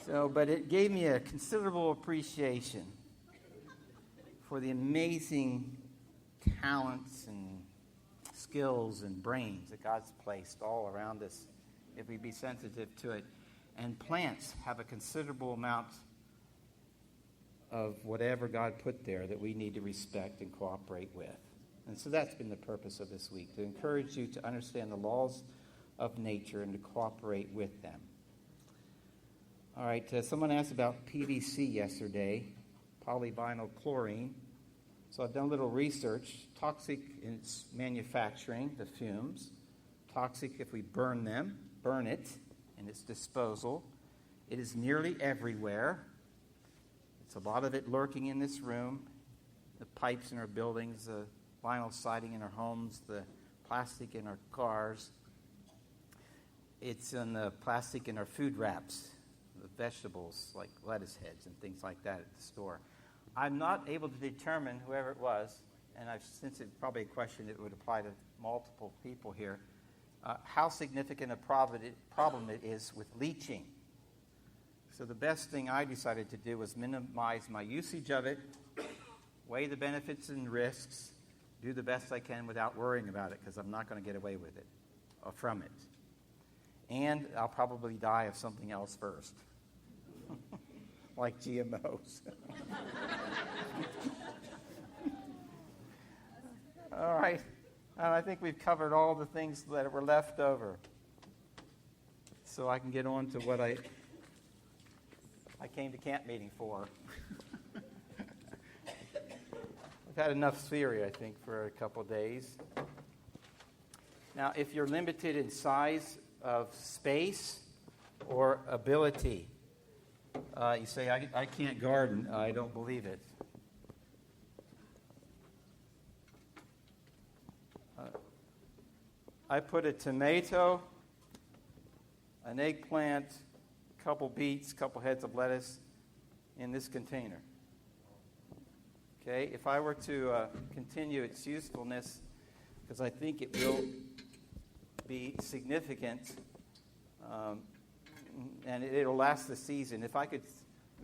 But it gave me a considerable appreciation for the amazing talents and skills and brains that God's placed all around us if we be sensitive to it. And plants have a considerable amount of whatever God put there that we need to respect and cooperate with. And so that's been the purpose of this week, to encourage you to understand the laws of nature and to cooperate with them. All right, someone asked about PVC yesterday, polyvinyl chlorine. So I've done a little research. Toxic in its manufacturing, the fumes. Toxic if we burn it in its disposal. It is nearly everywhere. It's a lot of it lurking in this room. The pipes in our buildings, the vinyl siding in our homes, the plastic in our cars. It's in the plastic in our food wraps, the vegetables like lettuce heads and things like that at the store. I'm not able to determine whoever it was, and since it's probably a question that would apply to multiple people here, how significant a problem it is with leaching. So the best thing I decided to do was minimize my usage of it, weigh the benefits and risks, do the best I can without worrying about it, because I'm not going to get away with it or from it. And I'll probably die of something else first, like GMOs. All right. I think we've covered all the things that were left over. So I can get on to what I came to camp meeting for. We've had enough theory, I think, for a couple days. Now, if you're limited in size of space or ability, you say, I can't garden. I don't believe it. I put a tomato, an eggplant, a couple beets, a couple heads of lettuce in this container. Okay, if I were to continue its usefulness, because I think it will be significant, and it'll last the season. If I could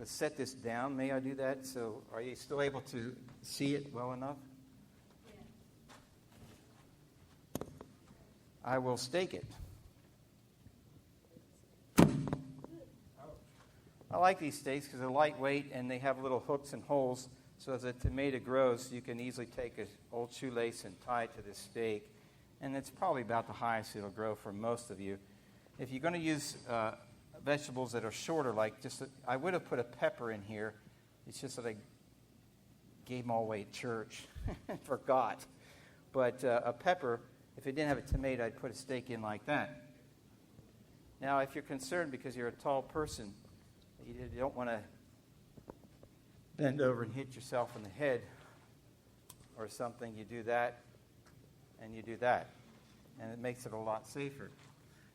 set this down, may I do that? So are you still able to see it well enough? I will stake it. I like these stakes because they're lightweight and they have little hooks and holes, so as a tomato grows, you can easily take an old shoelace and tie it to this stake, and it's probably about the highest it'll grow for most of you. If you're going to use vegetables that are shorter, I would have put a pepper in here. It's just that I gave them all away at church and forgot. But a pepper, if it didn't have a tomato, I'd put a stake in like that. Now, if you're concerned because you're a tall person, you don't want to bend over and hit yourself in the head or something, you do that and you do that. And it makes it a lot safer.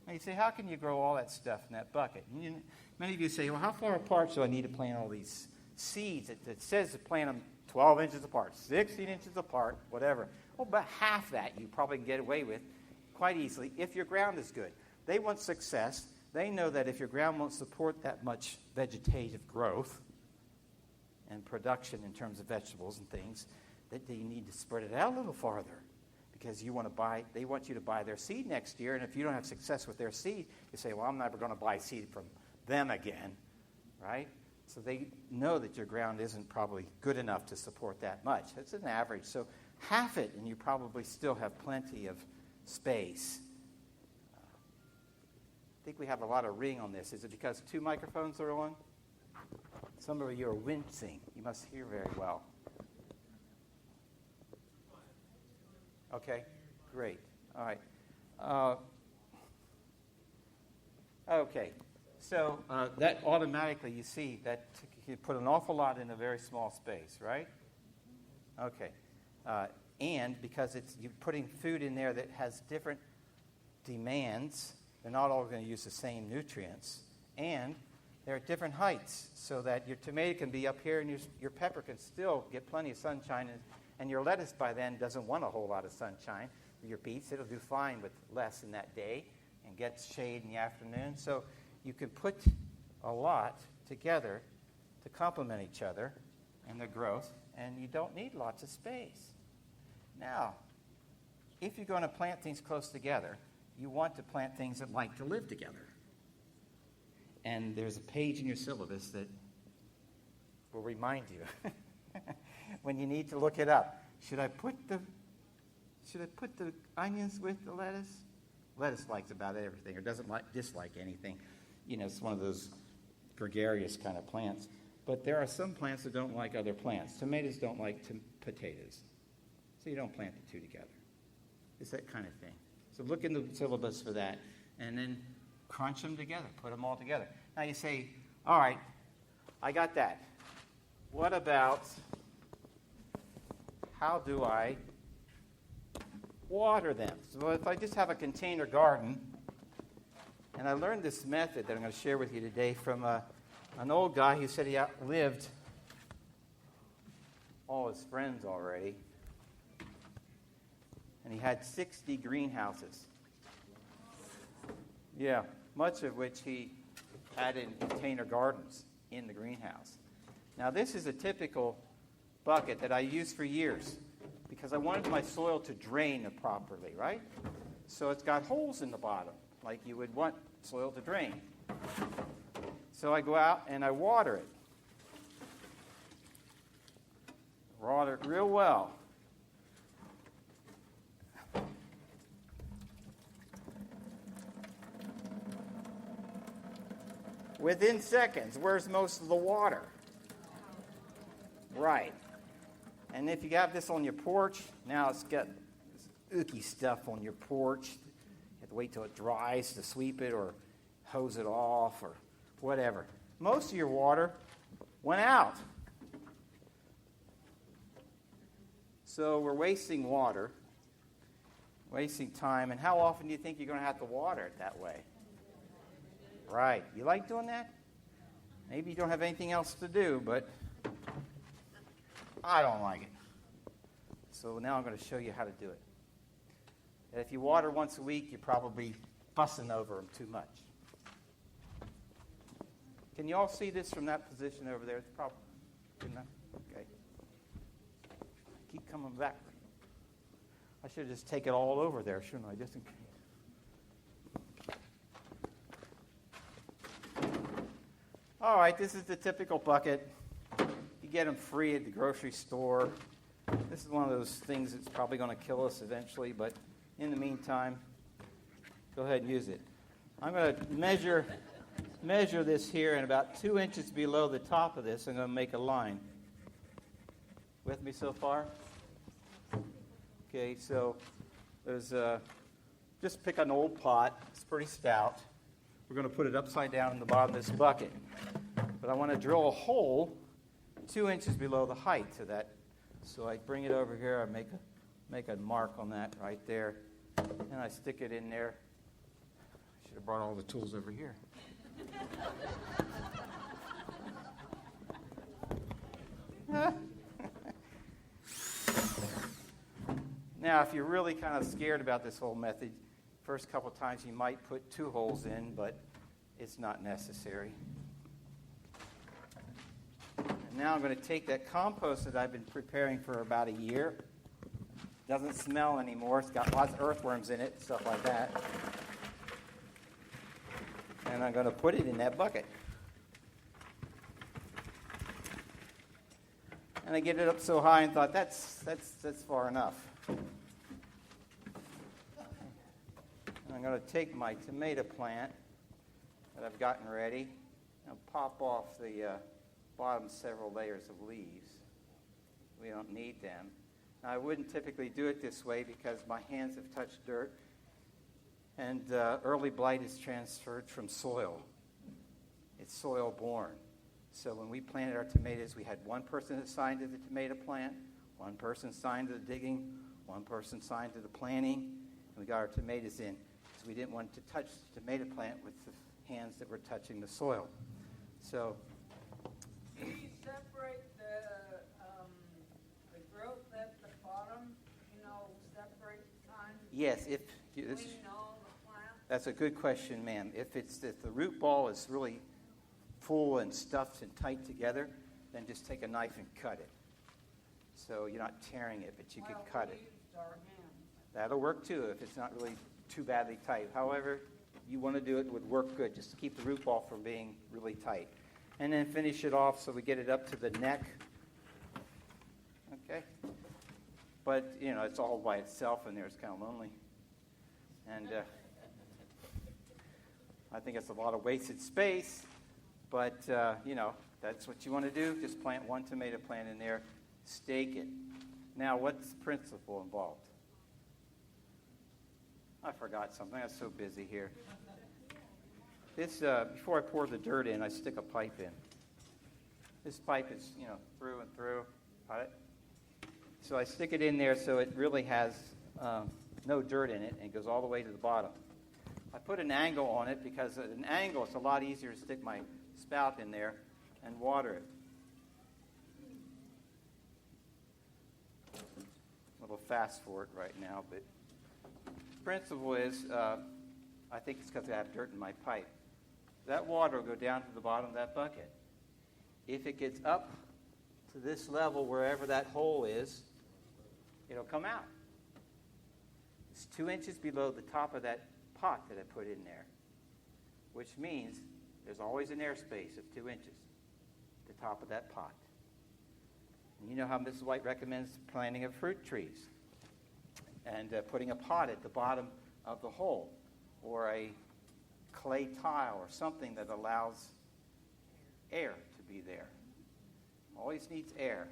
Now you say, how can you grow all that stuff in that bucket? Many of you say, well, how far apart do I need to plant all these seeds? It says to plant them 12 inches apart, 16 inches apart, whatever. Well, about half that you probably can get away with quite easily if your ground is good. They want success. They know that if your ground won't support that much vegetative growth and production in terms of vegetables and things, that you need to spread it out a little farther because they want you to buy their seed next year, and if you don't have success with their seed, you say, well, I'm never going to buy seed from them again, right? So they know that your ground isn't probably good enough to support that much. It's an average. So half it, and you probably still have plenty of space. I think we have a lot of ring on this. Is it because 2 microphones are on? Some of you are wincing. You must hear very well. Okay, great. All right. Okay, so that automatically, you see, that you put an awful lot in a very small space, right? Okay. And because you're putting food in there that has different demands, they're not all going to use the same nutrients. And they're at different heights so that your tomato can be up here and your pepper can still get plenty of sunshine. And your lettuce by then doesn't want a whole lot of sunshine. Your beets, it'll do fine with less in that day and get shade in the afternoon. So you can put a lot together to complement each other in their growth, and you don't need lots of space. Now, if you're going to plant things close together, you want to plant things that like to live together. And there's a page in your syllabus that will remind you when you need to look it up. Should I put the onions with the lettuce? Lettuce likes about everything, or doesn't dislike anything. You know, it's one of those gregarious kind of plants. But there are some plants that don't like other plants. Tomatoes don't like potatoes. So you don't plant the two together. It's that kind of thing. So look in the syllabus for that. And then crunch them together. Put them all together. Now you say, all right, I got that. What about how do I water them? So if I just have a container garden, and I learned this method that I'm going to share with you today from an old guy who said he outlived all his friends already. And he had 60 greenhouses. Yeah, much of which he had in container gardens in the greenhouse. Now, this is a typical bucket that I used for years because I wanted my soil to drain properly, right? So it's got holes in the bottom, like you would want soil to drain. So I go out and I water it. Water it real well. Within seconds, where's most of the water? Right. And if you have this on your porch, now it's got this ooky stuff on your porch. You have to wait till it dries to sweep it or hose it off or whatever. Most of your water went out. So we're wasting water, wasting time. And how often do you think you're going to have to water it that way? Right. You like doing that? Maybe you don't have anything else to do, but I don't like it. So now I'm going to show you how to do it. And if you water once a week, you're probably fussing over them too much. Can you all see this from that position over there? It's probably good enough. Okay. Keep coming back. I should just take it all over there, shouldn't I? Just in case. All right, this is the typical bucket. You get them free at the grocery store. This is one of those things that's probably going to kill us eventually, but in the meantime, go ahead and use it. I'm going to measure this here, and about 2 inches below the top of this, I'm going to make a line. With me so far? Okay, so there's just pick an old pot. It's pretty stout. We're going to put it upside down in the bottom of this bucket. But I want to drill a hole 2 inches below the height of that. So I bring it over here. I make a mark on that right there. And I stick it in there. I should have brought all the tools over here. Now, if you're really kind of scared about this whole method, first couple times you might put 2 holes in, but it's not necessary. And now I'm going to take that compost that I've been preparing for about a year, Doesn't smell anymore. It's got lots of earthworms in it, stuff like that. And I'm going to put it in that bucket. And I get it up so high and thought, that's far enough. And I'm going to take my tomato plant that I've gotten ready and pop off the bottom several layers of leaves. We don't need them. Now, I wouldn't typically do it this way because my hands have touched dirt, and early blight is transferred from soil. It's soil-borne. So when we planted our tomatoes, we had one person assigned to the tomato plant, one person assigned to the digging, one person assigned to the planting, and we got our tomatoes in. So we didn't want to touch the tomato plant with the hands that were touching the soil. So do you separate the growth at the bottom, separate the kind yes, between all the plants? that's a good question, ma'am. If the root ball is really full and stuffed and tight together, then just take a knife and cut it. So you're not tearing it, but you can cut it. That'll work too if it's not really too badly tight. However, you want to do it would work good, just to keep the root ball from being really tight. And then finish it off so we get it up to the neck. Okay? But, it's all by itself in there. It's kind of lonely. And I think it's a lot of wasted space. But, that's what you want to do. Just plant one tomato plant in there. Stake it. Now, what's the principle involved? I forgot something. I was so busy here. This, before I pour the dirt in, I stick a pipe in. This pipe is, through and through. Got it? So I stick it in there so it really has no dirt in it, and it goes all the way to the bottom. I put an angle on it because at an angle, it's a lot easier to stick my spout in there and water it. A little fast for it right now, but the principle is, I think it's because I have dirt in my pipe. That water will go down to the bottom of that bucket. If it gets up to this level, wherever that hole is, it'll come out. It's 2 inches below the top of that pot that I put in there, which means there's always an airspace of 2 inches at the top of that pot. And you know how Mrs. White recommends planting of fruit trees and putting a pot at the bottom of the hole, or a clay tile or something that allows air to be there. Always needs air.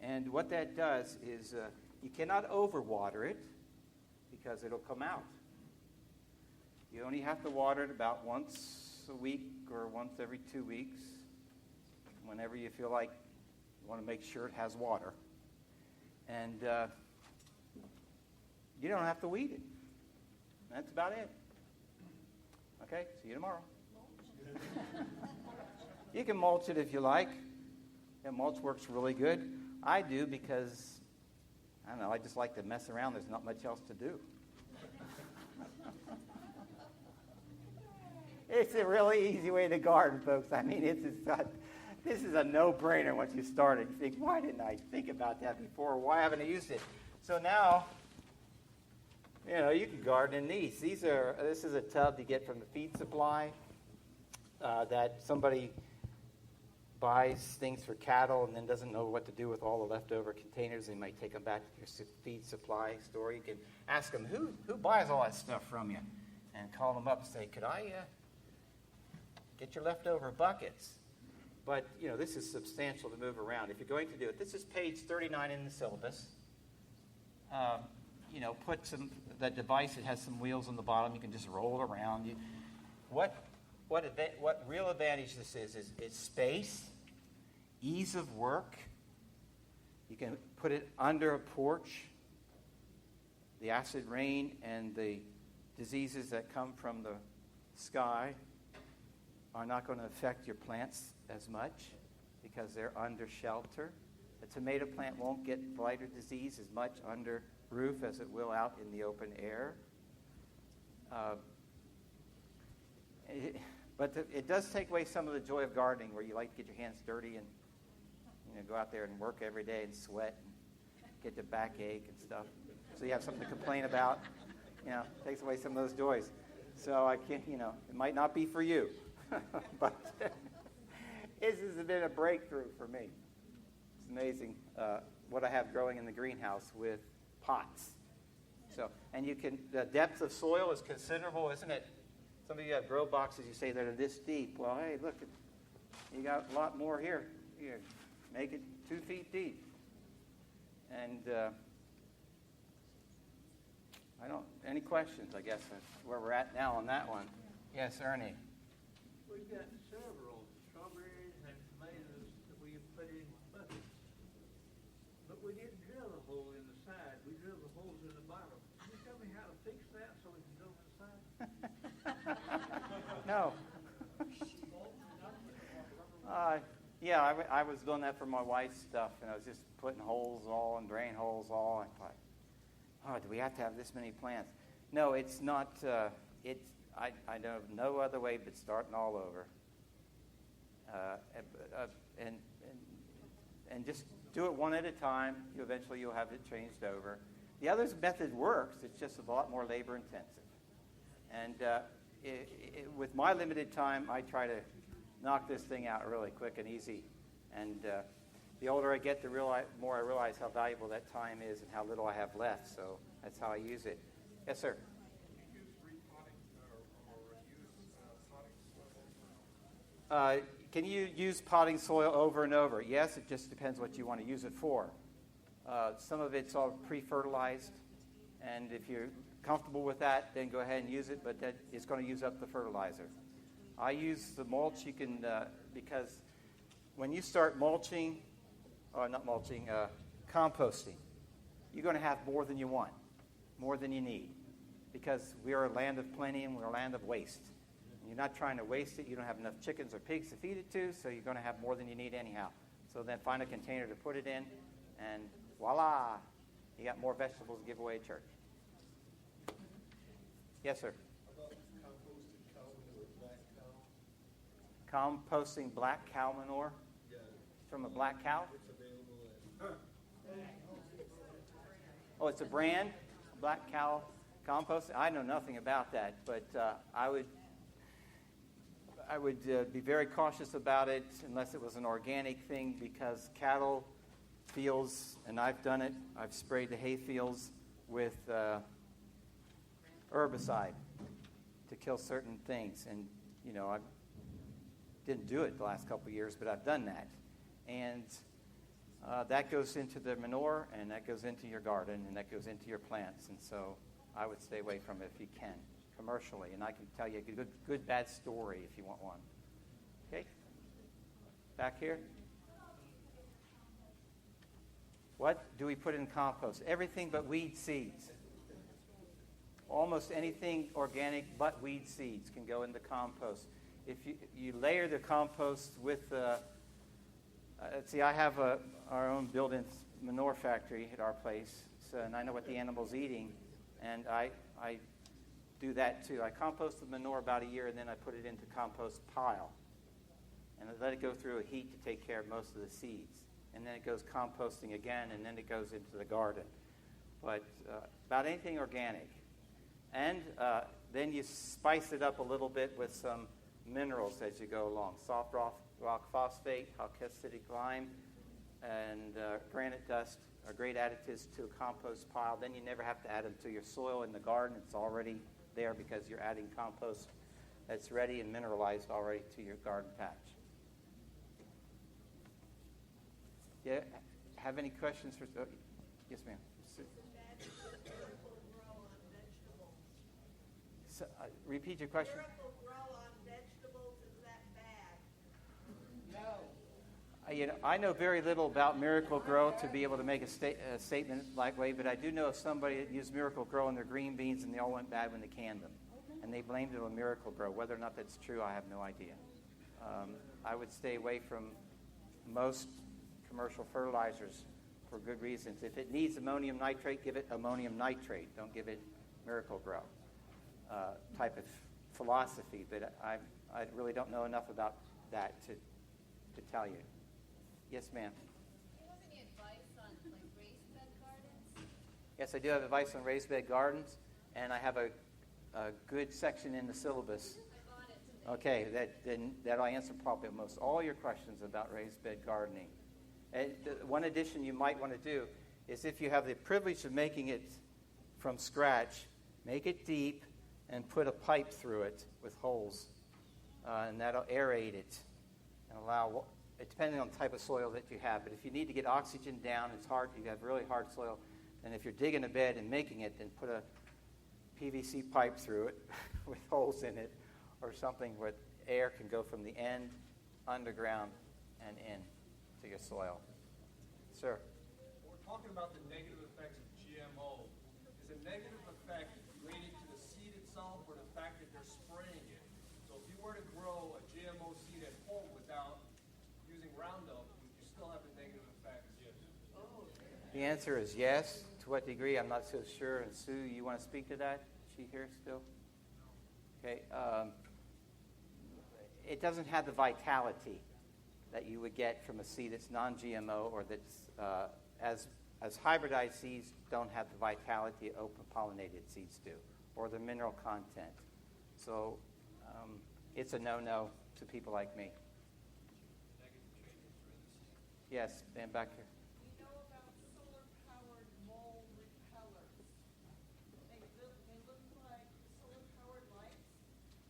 And what that does is you cannot overwater it because it'll come out. You only have to water it about once a week or once every 2 weeks, whenever you feel like you want to make sure it has water. And you don't have to weed it. That's about it. Okay, see you tomorrow. You can mulch it if you like. Yeah, mulch works really good. I do because, I don't know, I just like to mess around. There's not much else to do. It's a really easy way to garden, folks. I mean, this is a no-brainer once you start it. You think, why didn't I think about that before? Why haven't I used it? So now, you can garden in these. This is a tub you get from the feed supply that somebody buys things for cattle and then doesn't know what to do with all the leftover containers. They might take them back to your feed supply store. You can ask them, who buys all that stuff from you? And call them up and say, could I get your leftover buckets? But, this is substantial to move around. If you're going to do it, this is page 39 in the syllabus. Put that device that has some wheels on the bottom. You can just roll it around. What real advantage this is space, ease of work. You can put it under a porch. The acid rain and the diseases that come from the sky are not going to affect your plants as much because they're under shelter. A tomato plant won't get blight or disease as much under roof as it will out in the open air. But it does take away some of the joy of gardening, where you like to get your hands dirty and go out there and work every day and sweat and get the backache and stuff. so you have something to complain about. Takes away some of those joys. So I can't, it might not be for you, but this has been a breakthrough for me. It's amazing what I have growing in the greenhouse with pots. So, and the depth of soil is considerable, isn't it? Some of you have grow boxes, you say that are this deep. Well, hey, look, you got a lot more here. You make it 2 feet deep. And any questions, I guess, that's where we're at now on that one. Yes, Ernie. We've got several strawberries and tomatoes that we have put in buckets. But we didn't drill a hole in the side. We drilled the holes in the bottom. Can you tell me how to fix that so we can drill in the side? No. I was doing that for my wife's stuff, and I was just putting holes all and drain holes all. I thought, do we have to have this many plants? No, it's not. I know of no other way but starting all over, and just do it one at a time. Eventually, you'll have it changed over. The other method works. It's just a lot more labor intensive, and with my limited time, I try to knock this thing out really quick and easy. And the older I get, the more I realize how valuable that time is and how little I have left. So that's how I use it. Yes, sir. Can you use potting soil over and over? Yes, it just depends what you want to use it for. Some of it's all pre-fertilized, and if you're comfortable with that, then go ahead and use it, but that is going to use up the fertilizer. I use the mulch. You can, because when you start composting, you're going to have more than you want, more than you need, because we are a land of plenty and we're a land of waste. You're not trying to waste it. You don't have enough chickens or pigs to feed it to, so you're going to have more than you need anyhow. So then find a container to put it in, and voila, you got more vegetables to give away at church. Yes, sir. Composting black cow manure from a black cow? Oh, it's a brand? Black cow compost? I know nothing about that, but I would be very cautious about it unless it was an organic thing, because cattle fields, and I've done it, I've sprayed the hay fields with herbicide to kill certain things. And, I didn't do it the last couple of years, but I've done that. And that goes into the manure, and that goes into your garden, and that goes into your plants. And so I would stay away from it if you can, commercially. And I can tell you a good bad story if you want one. Okay? Back here. What do we put in compost? Everything but weed seeds. Almost anything organic but weed seeds can go in the compost. If you layer the compost with, I have our own built-in manure factory at our place, and I know what the animal's eating, and I do that too. I compost the manure about a year, and then I put it into compost pile, and I let it go through a heat to take care of most of the seeds, and then it goes composting again, and then it goes into the garden. But about anything organic, and then you spice it up a little bit with some minerals as you go along. Soft rock phosphate, calcitic lime, and granite dust are great additives to a compost pile. Then you never have to add them to your soil in the garden. It's already there because you're adding compost that's ready and mineralized already to your garden patch. Yeah, have any questions for? Oh, yes, ma'am. So, repeat your question. I know very little about Miracle-Gro to be able to make a statement like way, but I do know of somebody that used Miracle-Gro in their green beans and they all went bad when they canned them. And they blamed it on Miracle-Gro. Whether or not that's true, I have no idea. I would stay away from most commercial fertilizers for good reasons. If it needs ammonium nitrate, give it ammonium nitrate. Don't give it Miracle-Gro type of philosophy. But I really don't know enough about that to tell you. Yes, ma'am. Do you have any advice on raised bed gardens? Yes, I do have advice on raised bed gardens, and I have a good section in the syllabus. Okay, that'll answer probably almost all your questions about raised bed gardening. And one addition you might want to do is, if you have the privilege of making it from scratch, make it deep and put a pipe through it with holes, and that'll aerate it and allow, depending on the type of soil that you have. But if you need to get oxygen down, it's hard, you have really hard soil, and if you're digging a bed and making it, then put a PVC pipe through it with holes in it, or something where air can go from the end underground and in to your soil. Sir? We're talking about the negative effects of GMO. Is a negative effect related to the seed itself or the fact that they're spraying it? So if you were to grow a GMO seed at home without using Roundup, would you still have the negative effects? Yes. The answer is yes. To what degree, I'm not so sure. And Sue, you want to speak to that? Is she here still? Okay. It doesn't have the vitality that you would get from a seed that's non-GMO, or that's as hybridized seeds don't have the vitality open pollinated seeds do, or the mineral content. So it's a no-no to people like me. Yes, and back here. We know about solar-powered mole repellers. They look like solar-powered lights,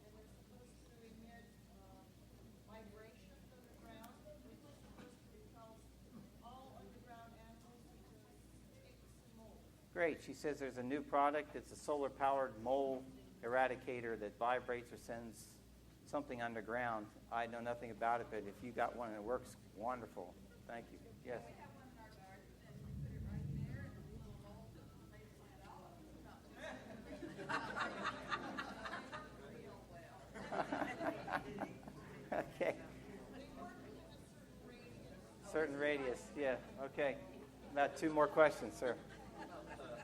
and they're supposed to emit vibration from the ground, which is supposed to repel all underground animals, such as ticks and moles. Great. She says there's a new product. It's a solar-powered mole eradicator that vibrates or sends something underground. I know nothing about it, but if you got one and it works, wonderful. Thank you. Yes. We have one in our garden, and we put it right there, and the little mole just lays it out. Okay. Certain radius. Yeah. Okay. About two more questions, sir.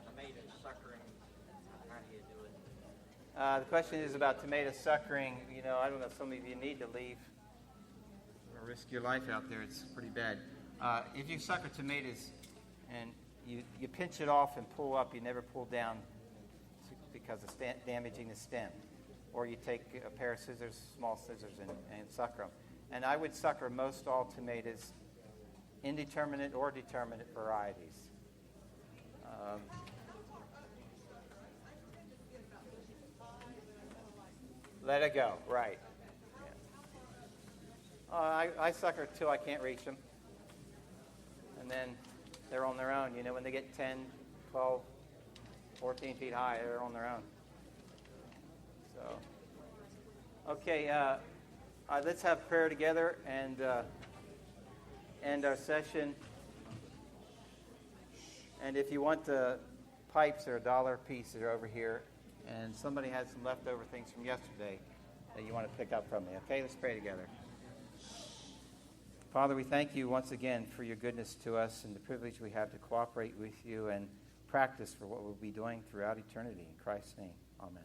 Tomato suckering, how do you do it? The question is about tomato suckering. You know, I don't know if some of you need to leave or risk your life out there. It's pretty bad. If you sucker tomatoes and you pinch it off and pull up, you never pull down because of damaging the stem. Or you take a pair of scissors, small scissors, and sucker them. And I would sucker most all tomatoes, indeterminate or determinate varieties. Let it go, right. Yeah. I sucker till I can't reach them. And then they're on their own. You know, when they get 10, 12, 14 feet high, they're on their own. So, okay, let's have prayer together and end our session. And if you want the pipes, they're $1 a piece. They're over here. And somebody has some leftover things from yesterday that you want to pick up from me. Okay, let's pray together. Father, we thank you once again for your goodness to us and the privilege we have to cooperate with you and practice for what we'll be doing throughout eternity. In Christ's name, amen.